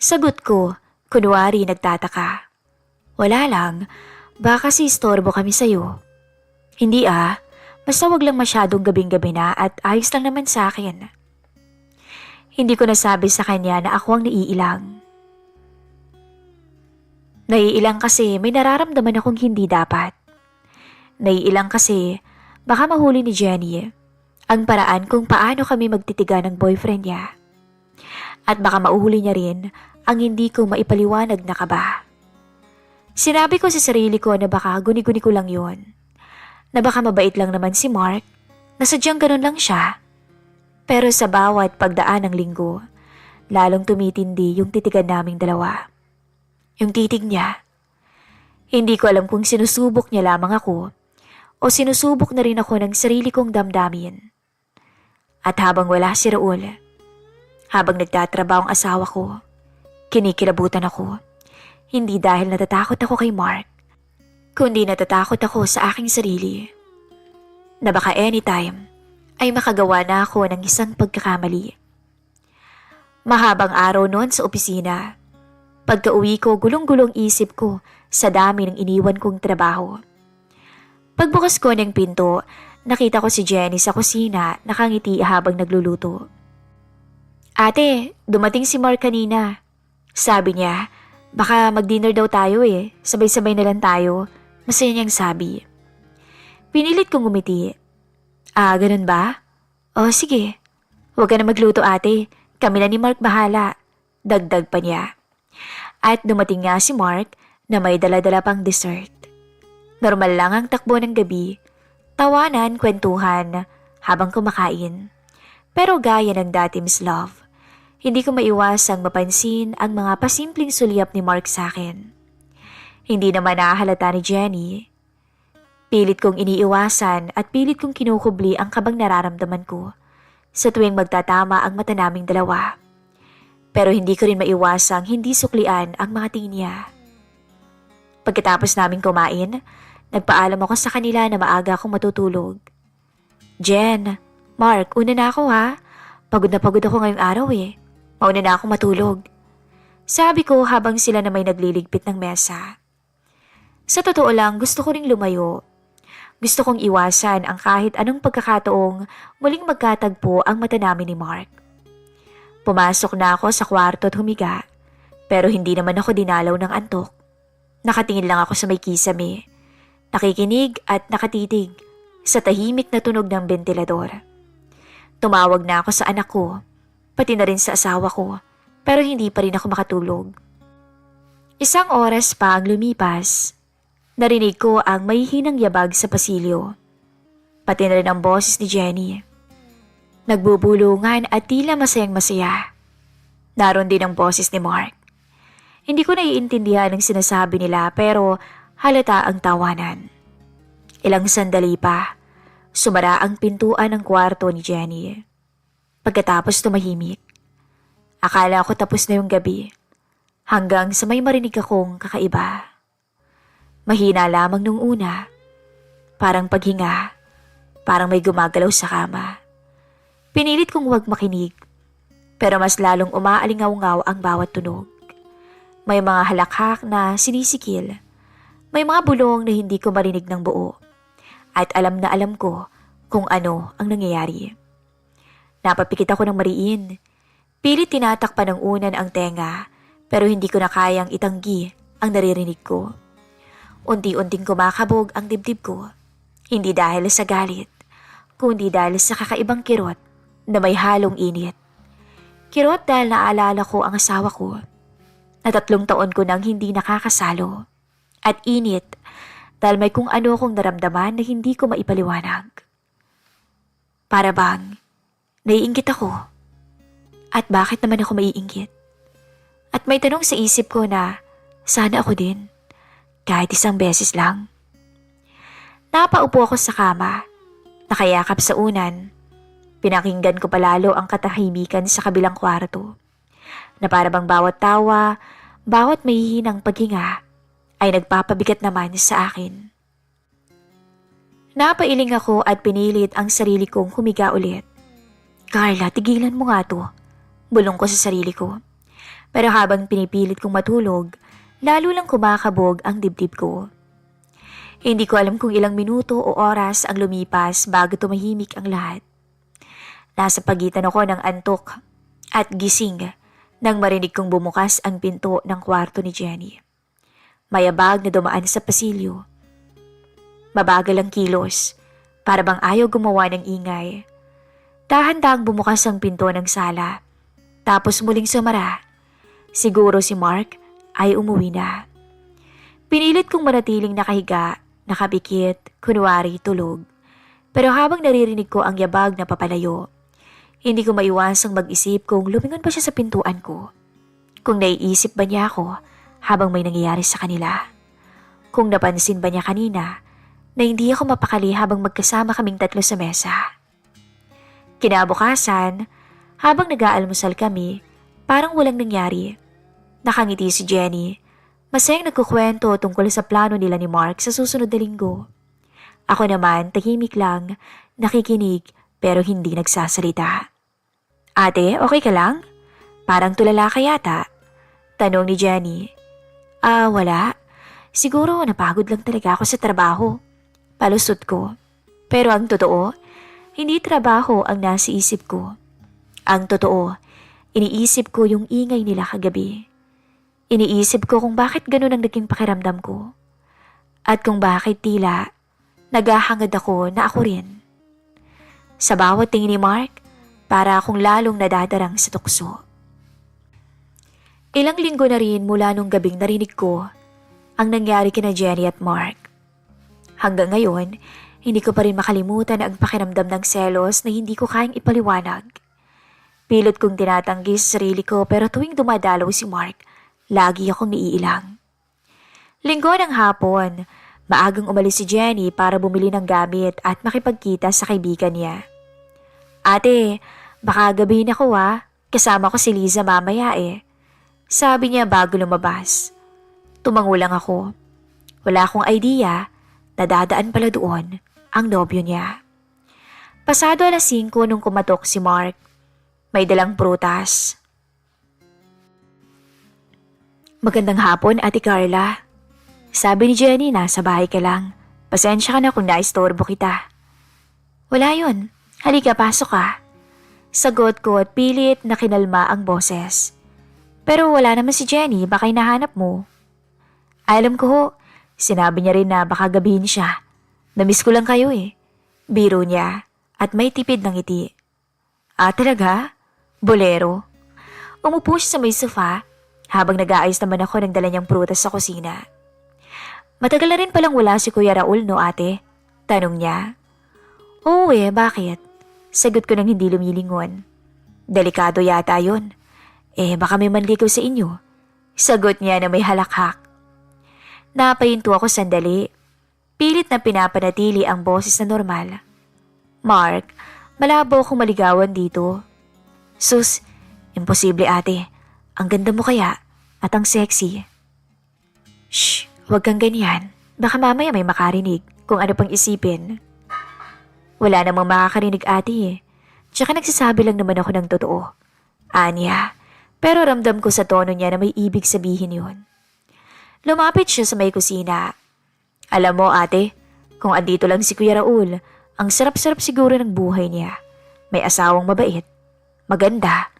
Sagot ko, kunwari nagtataka. Wala lang, baka si istorbo kami sa'yo. Hindi basta wag lang masyadong gabing-gabi na at ayos lang naman sa akin. Hindi ko nasabi sa kanya na ako ang naiilang. Naiilang kasi may nararamdaman akong hindi dapat. Naiilang kasi baka mahuli ni Jenny ang paraan kung paano kami magtitiga ng boyfriend niya. At baka mauhuli niya rin ang hindi ko maipaliwanag na kaba. Sinabi ko sa sarili ko na baka guni-guni ko lang yon. Na baka mabait lang naman si Mark, na sadyang ganun lang siya. Pero sa bawat pagdaan ng linggo, lalong tumitindi yung titigan naming dalawa. Yung titig niya. Hindi ko alam kung sinusubok niya lamang ako o sinusubok na rin ako ng sarili kong damdamin. At habang wala si Raul, habang nagtatrabaho ang asawa ko, kinikilabutan ako. Hindi dahil natatakot ako kay Mark, kundi natatakot ako sa aking sarili. Na baka anytime ay makagawa na ako ng isang pagkakamali. Mahabang araw noon sa opisina. Pagka-uwi ko, gulong-gulong isip ko sa dami ng iniwan kong trabaho. Pagbukas ko ng pinto, nakita ko si Jenny sa kusina nakangiti habang nagluluto. Ate, dumating si Mark kanina. Sabi niya, baka mag-dinner daw tayo sabay-sabay na lang tayo. Masaya niyang sabi. Pinilit kong umiti. Ganun ba? Sige. Huwag ka na magluto ate, kami na ni Mark bahala. Dagdag pa niya. At dumating nga si Mark na may dala-dala pang dessert. Normal lang ang takbo ng gabi, tawanan, kwentuhan habang kumakain. Pero gaya ng datim's love, hindi ko maiwasang mapansin ang mga pasimpleng sulyap ni Mark sa akin. Hindi naman nahahalata ni Jenny. Pilit kong iniiwasan at pilit kong kinukubli ang kabang nararamdaman ko sa tuwing magtatama ang mata naming dalawa. Pero hindi ko rin maiwasang hindi suklian ang mga tingin niya. Pagkatapos namin kumain, nagpaalam ako sa kanila na maaga akong matutulog. Jen, Mark, una na ako Pagod na pagod ako ngayong araw Mauna na akong matulog. Sabi ko habang sila na may nagliligpit ng mesa. Sa totoo lang, gusto ko ring lumayo. Gusto kong iwasan ang kahit anong pagkakataong muling magkatagpo ang mata namin ni Mark. Pumasok na ako sa kwarto at humiga, pero hindi naman ako dinalaw ng antok. Nakatingin lang ako sa may kisame, nakikinig at nakatitig sa tahimik na tunog ng bentilador. Tumawag na ako sa anak ko, pati na rin sa asawa ko, pero hindi pa rin ako makatulog. Isang oras pa ang lumipas, narinig ko ang mahihinang yabag sa pasilyo, pati na rin ang boses ni Jenny. Nagbubulungan at tila masayang-masaya. Naroon din ang boses ni Mark. Hindi ko naiintindihan ang sinasabi nila pero halata ang tawanan. Ilang sandali pa, sumara ang pintuan ng kwarto ni Jenny. Pagkatapos tumahimik, akala ko tapos na yung gabi hanggang sa may marinig akong kakaiba. Mahina lamang nung una, parang paghinga, parang may gumagalaw sa kama. Pinilit kong huwag makinig, pero mas lalong umaalingaw-ngaw ang bawat tunog. May mga halakhak na sinisikil May mga bulong na hindi ko marinig ng buo. At alam na alam ko kung ano ang nangyayari. Napapikit ako ng mariin. Pilit tinatakpan ng unan ang tenga pero hindi ko na kayang itanggi ang naririnig ko. Unti-unting kumakabog ang dibdib ko. Hindi dahil sa galit, kundi dahil sa kakaibang kirot na may halong init. Kirot dahil naalala ko ang asawa ko na 3 taon ko nang hindi nakakasalo. At init dahil may kung ano kong naramdaman na hindi ko maipaliwanag. Para bang naiinggit ako. At bakit naman ako maiinggit? At may tanong sa isip ko na sana ako din, kahit isang beses lang. Napaupo ako sa kama, nakayakap sa unan. Pinakinggan ko palalo ang katahimikan sa kabilang kwarto, na para bang bawat tawa, bawat mahihinang paghinga ay nagpapabigat naman sa akin. Napailing ako at pinilit ang sarili kong humiga ulit. Carla, tigilan mo nga to. Bulong ko sa sarili ko. Pero habang pinipilit kong matulog, lalo lang kumakabog ang dibdib ko. Hindi ko alam kung ilang minuto o oras ang lumipas bago tumahimik ang lahat. Nasa pagitan ako ng antok at gising nang marinig kong bumukas ang pinto ng kwarto ni Jenny. Mayabag na dumaan sa pasilyo. Mabagal ang kilos, para bang ayaw gumawa ng ingay. Dahan-dahang bumukas ang pinto ng sala, tapos muling sumara. Siguro si Mark ay umuwi na. Pinilit kong manatiling nakahiga, nakapikit, kunwari tulog. Pero habang naririnig ko ang yabag na papalayo, hindi ko maiwasang mag-isip kung lumingon ba siya sa pintuan ko. Kung naiisip ba niya ako habang may nangyayari sa kanila. Kung napansin ba niya kanina na hindi ako mapakali habang magkasama kaming 3 sa mesa. Kinabukasan, habang nag-aalmusal kami, parang walang nangyari. Nakangiti si Jenny. Masayang nagkukwento tungkol sa plano nila ni Mark sa susunod na linggo. Ako naman, tahimik lang, nakikinig pero hindi nagsasalita. Ate, okay ka lang? Parang tulala ka yata. Tanong ni Jenny. Wala. Siguro napagod lang talaga ako sa trabaho. Palusot ko. Pero ang totoo, hindi trabaho ang nasa isip ko. Ang totoo, iniisip ko yung ingay nila kagabi. Iniisip ko kung bakit ganun ang naging pakiramdam ko. At kung bakit tila, naghahangad ako na ako rin. Sa bawat tingin ni Mark, para akong lalong nadadarang sa tukso. Ilang linggo na rin mula nung gabing narinig ko ang nangyari kina Jenny at Mark. Hanggang ngayon, hindi ko pa rin makalimutan ang pakiramdam ng selos na hindi ko kayang ipaliwanag. Pilot kong tinatanggi sa sarili ko pero tuwing dumadalaw si Mark, lagi akong naiilang. Linggo ng hapon, maagang umalis si Jenny para bumili ng gamit at makipagkita sa kaibigan niya. Ate, baka gabihin ako kasama ko si Liza mamaya Sabi niya bago lumabas. Tumango lang ako. Wala akong idea na dadaan pala doon ang nobyo niya. Pasado 5:00 nung kumatok si Mark. May dalang prutas. Magandang hapon, Ate Carla. Sabi ni Jenny, nasa bahay ka lang. Pasensya ka na kung naistorbo kita. Wala yun. Halika, pasok ka. Sagot ko at pilit na kinalma ang boses. Pero wala naman si Jenny, baka hinahanap mo. Alam ko ho, sinabi niya rin na baka gabihin siya. Namiss ko lang kayo Biro niya at may tipid ng ngiti. Talaga? Bolero? Umupo siya sa may sofa habang nag-aayos naman ako ng dala niyang prutas sa kusina. Matagal na rin palang wala si Kuya Raul, no ate? Tanong niya. Oo bakit? Sagot ko nang hindi lumilingon. Delikado yata yun. Baka may manligaw sa inyo. Sagot niya na may halakhak. Napahinto ako sandali. Pilit na pinapanatili ang boses na normal. Mark, malabo akong maligawan dito. Sus, imposible ate. Ang ganda mo kaya at ang sexy. Shh, huwag kang ganyan. Baka mamaya may makarinig kung ano pang isipin. Wala namang makakarinig ate Tsaka nagsasabi lang naman ako ng totoo. Anya, pero ramdam ko sa tono niya na may ibig sabihin yun. Lumapit siya sa may kusina. Alam mo ate, kung andito lang si Kuya Raul, ang sarap-sarap siguro ng buhay niya. May asawang mabait, maganda,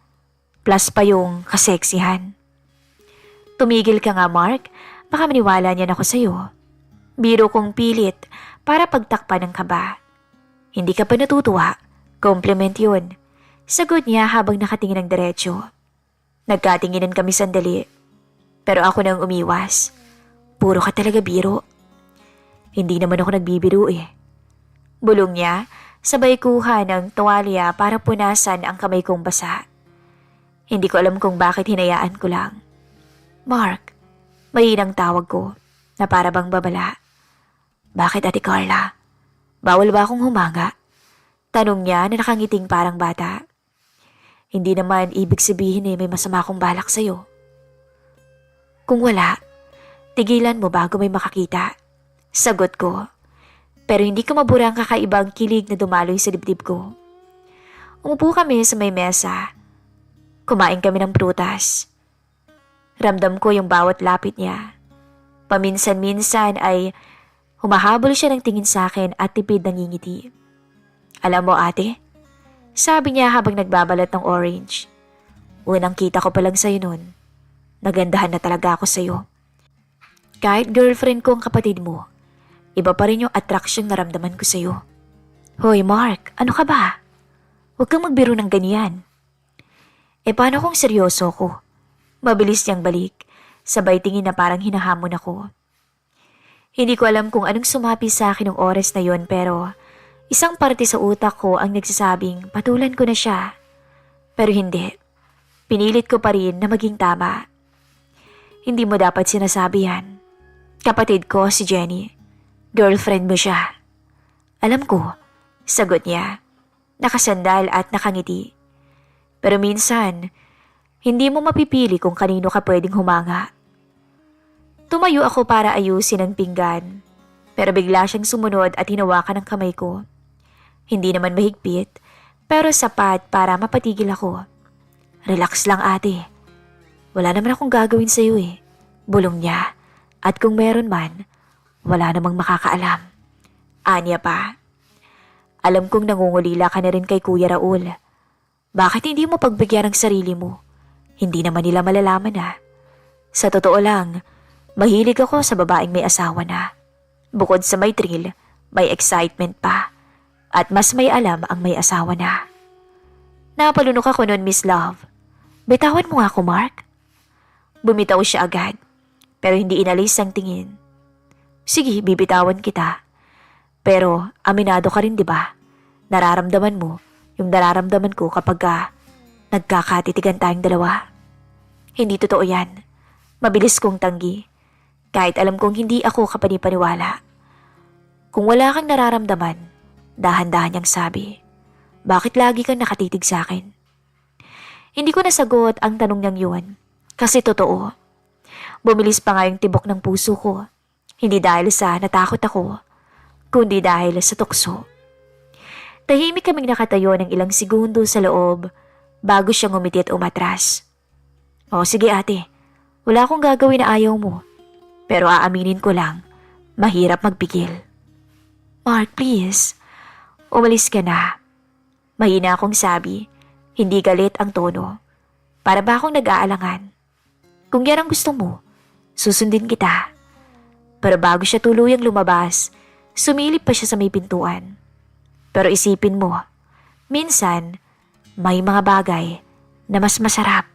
plus pa yung kaseksihan. Tumigil ka nga Mark, baka maniwala niyan ako sa'yo. Biro kong pilit para pagtakpan ng kaba. Hindi ka pa natutuwa, compliment yun. Sagot niya habang nakatingin ng diretsyo. Nagkatinginan kami sandali, pero ako nang umiwas. Puro ka talaga biro. Hindi naman ako nagbibiro eh. Bulong niya, sabay kuha ng tuwalya para punasan ang kamay kong basa. Hindi ko alam kung bakit hinayaan ko lang. Mark, mahinang tawag ko na para bang babala. Bakit Ate Carla? Bawal ba akong humanga? Tanong niya na nakangiting parang bata. Hindi naman ibig sabihin may masama akong balak sa'yo. Kung wala, tigilan mo bago may makakita. Sagot ko. Pero hindi ko mabura ang kakaibang kilig na dumaloy sa dibdib ko. Umupo kami sa may mesa. Kumain kami ng prutas. Ramdam ko yung bawat lapit niya. Paminsan-minsan ay humahabol siya ng tingin sa akin at tipid nangingiti. Alam mo ate, sabi niya habang nagbabalat ng orange. Unang kita ko pa lang sa'yo nun. Nagandahan na talaga ako sa'yo. Kahit girlfriend ko ang kapatid mo, iba pa rin yung attraction na ramdaman ko sa'yo. Hoy Mark, ano ka ba? Huwag kang magbiro ng ganyan. Paano kung seryoso ko? Mabilis niyang balik, sabay tingin na parang hinahamon ako. Hindi ko alam kung anong sumapi sa akin ng oras na yon pero isang parte sa utak ko ang nagsasabing patulan ko na siya. Pero hindi. Pinilit ko pa rin na maging tama. Hindi mo dapat sinasabi yan. Kapatid ko si Jenny. Girlfriend mo siya. Alam ko, sagot niya. Nakasandal at nakangiti. Pero minsan, hindi mo mapipili kung kanino ka pwedeng humanga. Tumayo ako para ayusin ang pinggan, pero bigla siyang sumunod at hinawakan ang kamay ko. Hindi naman mahigpit, pero sapat para mapatigil ako. Relax lang ate. Wala naman akong gagawin sa'yo eh. Bulong niya. At kung meron man, wala namang makakaalam. Anya pa. Alam kong nangungulila ka na rin kay Kuya Raul. Bakit hindi mo pagbigyan ng sarili mo? Hindi naman nila malalaman ah. Sa totoo lang, mahilig ako sa babaeng may asawa na. Bukod sa may thrill, may excitement pa. At mas may alam ang may asawa na. Napalunok ako noon, Miss Love. Bitawan mo nga ako, Mark. Bumitaw siya agad, pero hindi inalis ang tingin. Sige, bibitawan kita. Pero aminado ka rin, di ba? Nararamdaman mo yung nararamdaman ko kapag nagkakatitigan tayong dalawa. Hindi totoo yan. Mabilis kong tanggi. Kahit alam kong hindi ako kapanipaniwala. Kung wala kang nararamdaman, dahan-dahan niyang sabi, bakit lagi kang nakatitig sa akin? Hindi ko nasagot ang tanong niyang yun, kasi totoo. Bumilis pa nga yung tibok ng puso ko, hindi dahil sa natakot ako, kundi dahil sa tukso. Tahimik kaming nakatayo ng ilang segundo sa loob bago siya ngumiti at umatras. O sige ate, wala akong gagawin na ayaw mo. Pero aaminin ko lang, mahirap magpigil. Mark, please. Umalis ka na. Mahina akong sabi, hindi galit ang tono. Para ba akong nag-aalangan? Kung yan ang gusto mo, susundin kita. Pero bago siya tuluyang lumabas, sumilip pa siya sa may pintuan. Pero isipin mo, minsan, may mga bagay na mas masarap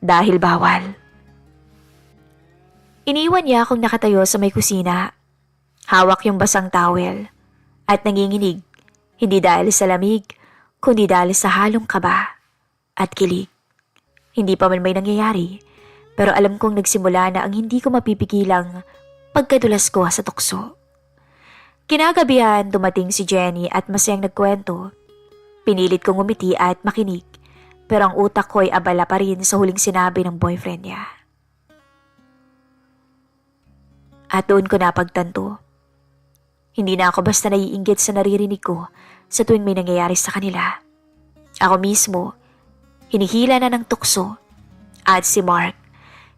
dahil bawal. Iniwan niya akong nakatayo sa may kusina. Hawak yung basang towel at nanginginig, hindi dahil sa lamig, kundi dahil sa halong kaba at kilig. Hindi pa man may nangyayari, pero alam kong nagsimula na ang hindi ko mapipigilang pagkadulas ko sa tukso. Kinagabihan dumating si Jenny at masayang nagkwento. Pinilit kong umiti at makinig, pero ang utak ko'y abala pa rin sa huling sinabi ng boyfriend niya. At doon ko napagtanto. Hindi na ako basta naiinggit sa naririnig ko sa tuwing may nangyayari sa kanila. Ako mismo, hinihila na ng tukso. At si Mark,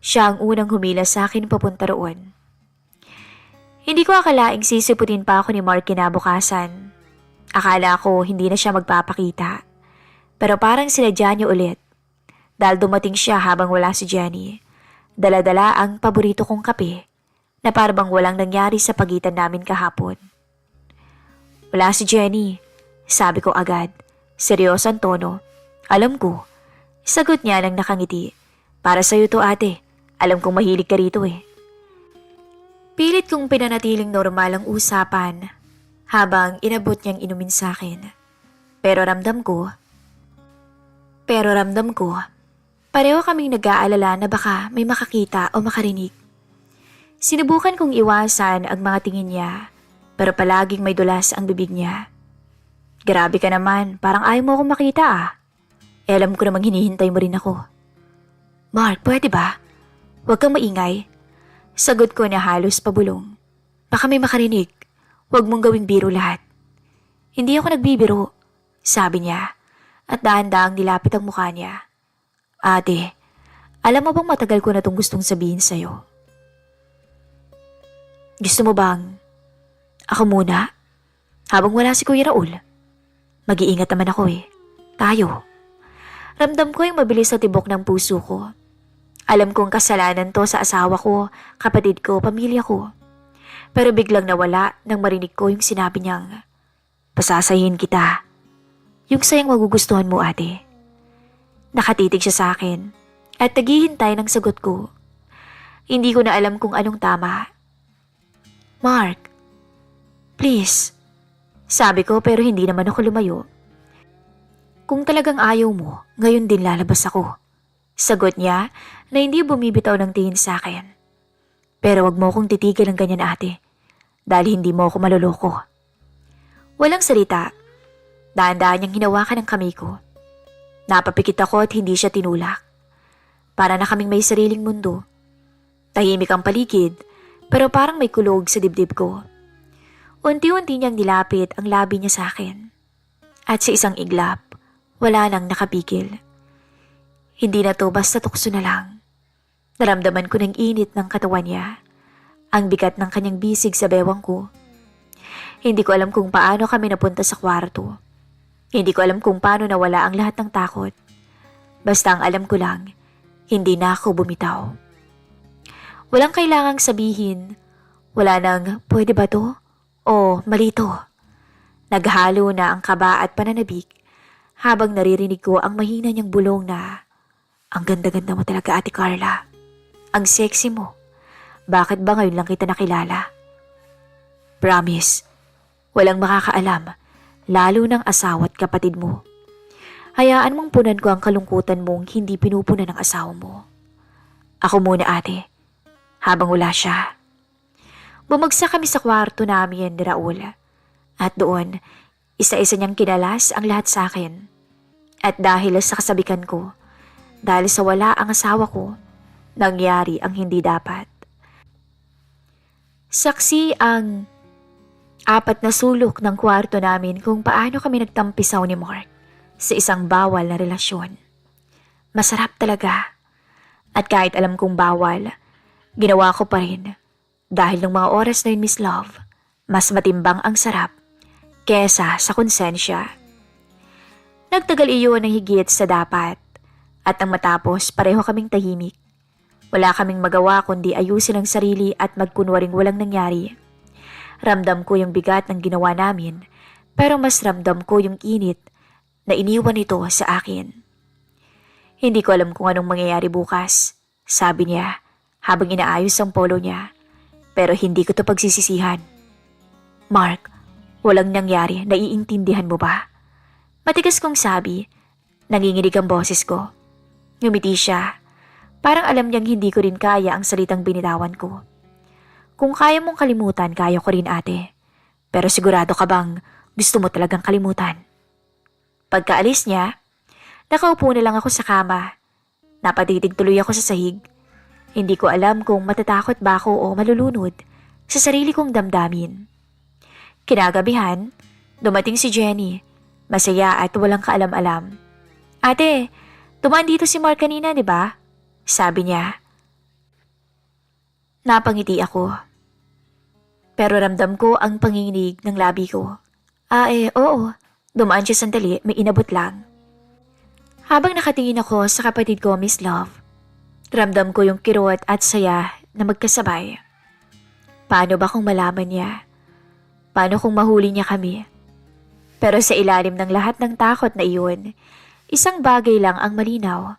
siya ang unang humila sa akin papunta roon. Hindi ko akalaing sisiputin pa ako ni Mark kinabukasan. Akala ko hindi na siya magpapakita. Pero parang sinadya niya ulit. Dahil dumating siya habang wala si Jenny. Dala-dala ang paborito kong kape na parang walang nangyari sa pagitan namin kahapon. Wala si Jenny, sabi ko agad. Seryosong tono. Alam ko. Sagot niya nang nakangiti. Para sa'yo to ate. Alam kong mahilig ka rito eh. Pilit kong pinanatiling normal ang usapan habang inabot niyang inumin sa akin. Pero ramdam ko, pareho kaming nag-aalala na baka may makakita o makarinig. Sinubukan kong iwasan ang mga tingin niya, pero palaging may dulas ang bibig niya. Grabe ka naman, parang ayaw mo akong makita ah. Alam ko namang hinihintay mo rin ako. Mark, pwede ba? Huwag kang maingay. Sagot ko na halos pabulong. Baka may makarinig. Huwag mong gawing biro lahat. Hindi ako nagbibiro, sabi niya, at dahan-dahang nilapit ang mukha niya. Ate, alam mo bang matagal ko na itong gustong sabihin sa'yo? Gusto mo bang ako muna? Habang wala si Kuya Raul. Mag-iingat naman ako eh. Tayo. Ramdam ko yung mabilis na tibok ng puso ko. Alam kong kasalanan to sa asawa ko, kapatid ko, pamilya ko. Pero biglang nawala nang marinig ko yung sinabi niyang, pasasayin kita. Yung sayang magugustuhan mo ate. Nakatitig siya sa akin at naghihintay ng sagot ko. Hindi ko na alam kung anong tama. Mark, please. Sabi ko pero hindi naman ako lumayo. Kung talagang ayaw mo, ngayon din lalabas ako. Sagot niya na hindi bumibitaw ng tingin sa akin. Pero wag mo akong titigil ng ganyan ate, dahil hindi mo ako maloloko. Walang salita. Dahan-dahan niyang hinawakan ang kamay ko. Napapikit ako at hindi siya tinulak. Para na kaming may sariling mundo. Tahimik ang paligid, pero parang may kulog sa dibdib ko. Unti-unti niyang nilapit ang labi niya sa akin. At sa isang iglap, wala nang nakapigil. Hindi na to basta tukso na lang. Naramdaman ko ng init ng katawan niya. Ang bigat ng kanyang bisig sa bewang ko. Hindi ko alam kung paano kami napunta sa kwarto. Hindi ko alam kung paano nawala ang lahat ng takot. Basta ang alam ko lang, hindi na ako bumitaw. Walang kailangang sabihin. Wala nang pwede ba to? O mali to. Naghalo na ang kaba at pananabik habang naririnig ko ang mahina niyang bulong na, ang ganda-ganda mo talaga Ate Carla. Ang sexy mo. Bakit ba ngayon lang kita nakilala? Promise, walang makakaalam, lalo ng asawa at kapatid mo. Hayaan mong punan ko ang kalungkutan mong hindi pinupunan ng asawa mo. Ako muna ate, habang wala siya. Bumagsak kami sa kwarto namin ni Raul. At doon, isa-isa niyang kinalas ang lahat sa akin. At dahil sa kasabikan ko, dahil sa wala ang asawa ko, nangyari ang hindi dapat. Saksi ang 4 na sulok ng kwarto namin kung paano kami nagtampisaw ni Mark sa isang bawal na relasyon. Masarap talaga. At kahit alam kong bawal, ginawa ko pa rin. Dahil ng mga oras na yun, Miss Love, mas matimbang ang sarap kesa sa konsensya. Nagtagal iyon ng higit sa dapat. At nang matapos, pareho kaming tahimik. Wala kaming magawa kundi ayusin ang sarili at magkunwaring walang nangyari. Ramdam ko yung bigat ng ginawa namin, pero mas ramdam ko yung init na iniwan ito sa akin. Hindi ko alam kung anong mangyayari bukas, sabi niya habang inaayos ang polo niya. Pero hindi ko to pagsisisihan. Mark, walang nangyari, naiintindihan mo ba? Matigas kong sabi, nanginginig ang boses ko. Ngumiti siya. Parang alam niyang hindi ko rin kaya ang salitang binitawan ko. Kung kaya mong kalimutan, kaya ko rin ate. Pero sigurado ka bang gusto mo talagang kalimutan? Pagkaalis niya, nakaupo na lang ako sa kama. Napatitig tuloy ako sa sahig. Hindi ko alam kung matatakot ba ako o malulunod sa sarili kong damdamin. Kinagabihan, dumating si Jenny. Masaya at walang kaalam-alam. Ate, tumaan dito si Mark kanina, di ba? Sabi niya. Napangiti ako. Pero ramdam ko ang panginginig ng labi ko. Oo. Dumaan siya sandali, may inabot lang. Habang nakatingin ako sa kapatid ko, Miss Love, ramdam ko yung kirot at saya na magkasabay. Paano ba kung malaman niya? Paano kung mahuli niya kami? Pero sa ilalim ng lahat ng takot na iyon, isang bagay lang ang malinaw.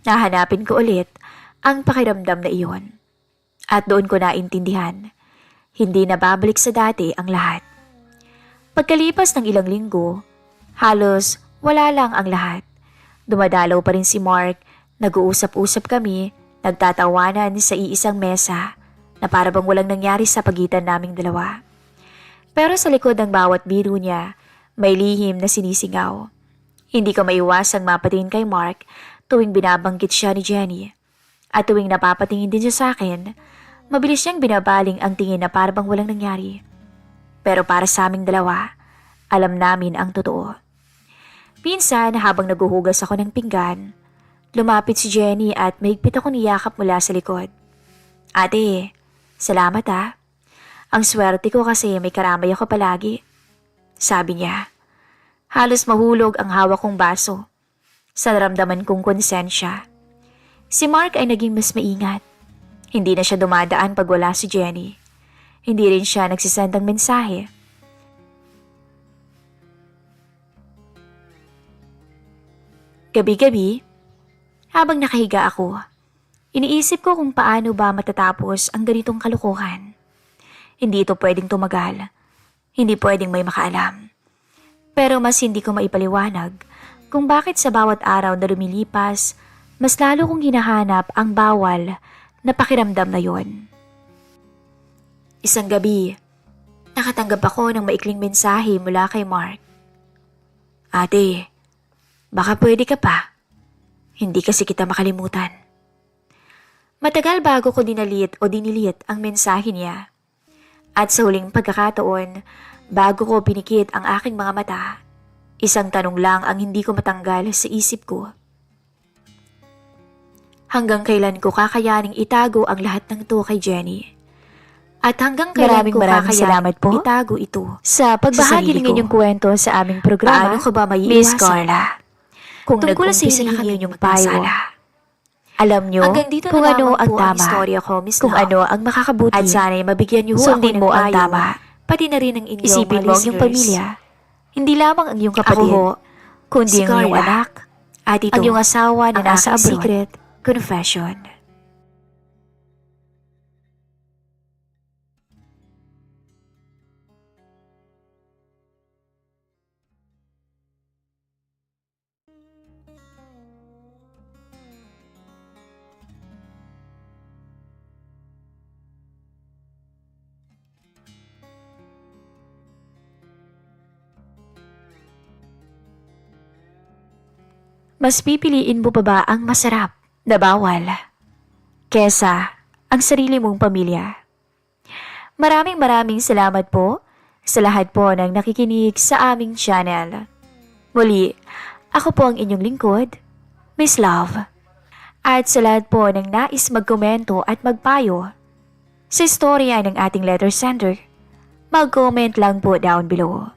Nahanapin ko ulit ang pakiramdam na iyon. At doon ko naintindihan, hindi na babalik sa dati ang lahat. Pagkalipas ng ilang linggo, halos wala lang ang lahat. Dumadalaw pa rin si Mark, nag-uusap-usap kami, nagtatawanan sa iisang mesa na para bang walang nangyari sa pagitan naming dalawa. Pero sa likod ng bawat biro niya, may lihim na sinisingaw. Hindi ko maiwasang mapatingin kay Mark tuwing binabanggit siya ni Jenny. At tuwing napapatingin din siya sa akin, mabilis niyang binabaling ang tingin na para bang walang nangyari. Pero para sa aming dalawa, alam namin ang totoo. Minsan, habang naguhugas ako ng pinggan, lumapit si Jenny at mahigpit ako niyakap mula sa likod. Ate, salamat ha. Ang swerte ko kasi may karamay ako palagi. Sabi niya. Halos mahulog ang hawak kong baso. Sa naramdaman kong konsensya. Si Mark ay naging mas maingat. Hindi na siya dumadaan pag wala si Jenny. Hindi rin siya nagsisend ng mensahe. Gabi-gabi, habang nakahiga ako, iniisip ko kung paano ba matatapos ang ganitong kalokohan. Hindi ito pwedeng tumagal. Hindi pwedeng may makaalam. Pero mas hindi ko maipaliwanag kung bakit sa bawat araw na lumilipas, mas lalo kong hinahanap ang bawal na pakiramdam na yon. Isang gabi, nakatanggap ako ng maikling mensahe mula kay Mark. Ate, baka pwede ka pa. Hindi kasi kita makalimutan. Matagal bago ko dinalit o dinilit ang mensahe niya. At sa huling pagkakataon, bago ko pinikit ang aking mga mata, isang tanong lang ang hindi ko matanggal sa isip ko. Hanggang kailan ko kakayaning itago ang lahat ng to kay Jenny? At hanggang kailan ko kakayaning itago ito sa pagbahagi ng inyong kwento sa aming programa, paano ko ba maiiwasan? Miss Carla, kung tungkol sa hiningi ninyong payo, alam nyo kung ano ang tama, ko, kung ano ang makakabuti, at sana'y mabigyan nyo sundin mo ang tama, pati na rin ang inyong isipin mo ang iyong pamilya, hindi lamang ang iyong kapatid, kundi ang iyong anak, at ito, ang iyong asawa na nasa abroad. Secret confession. Mas pipiliin mo pa ba ang masarap na bawal kesa ang sarili mong pamilya? Maraming salamat po sa lahat po ng nakikinig sa aming channel. Muli, ako po ang inyong lingkod, Miss Love. At sa lahat po ng nais magkomento at magpayo sa istorya ng ating letter sender, mag-comment lang po down below.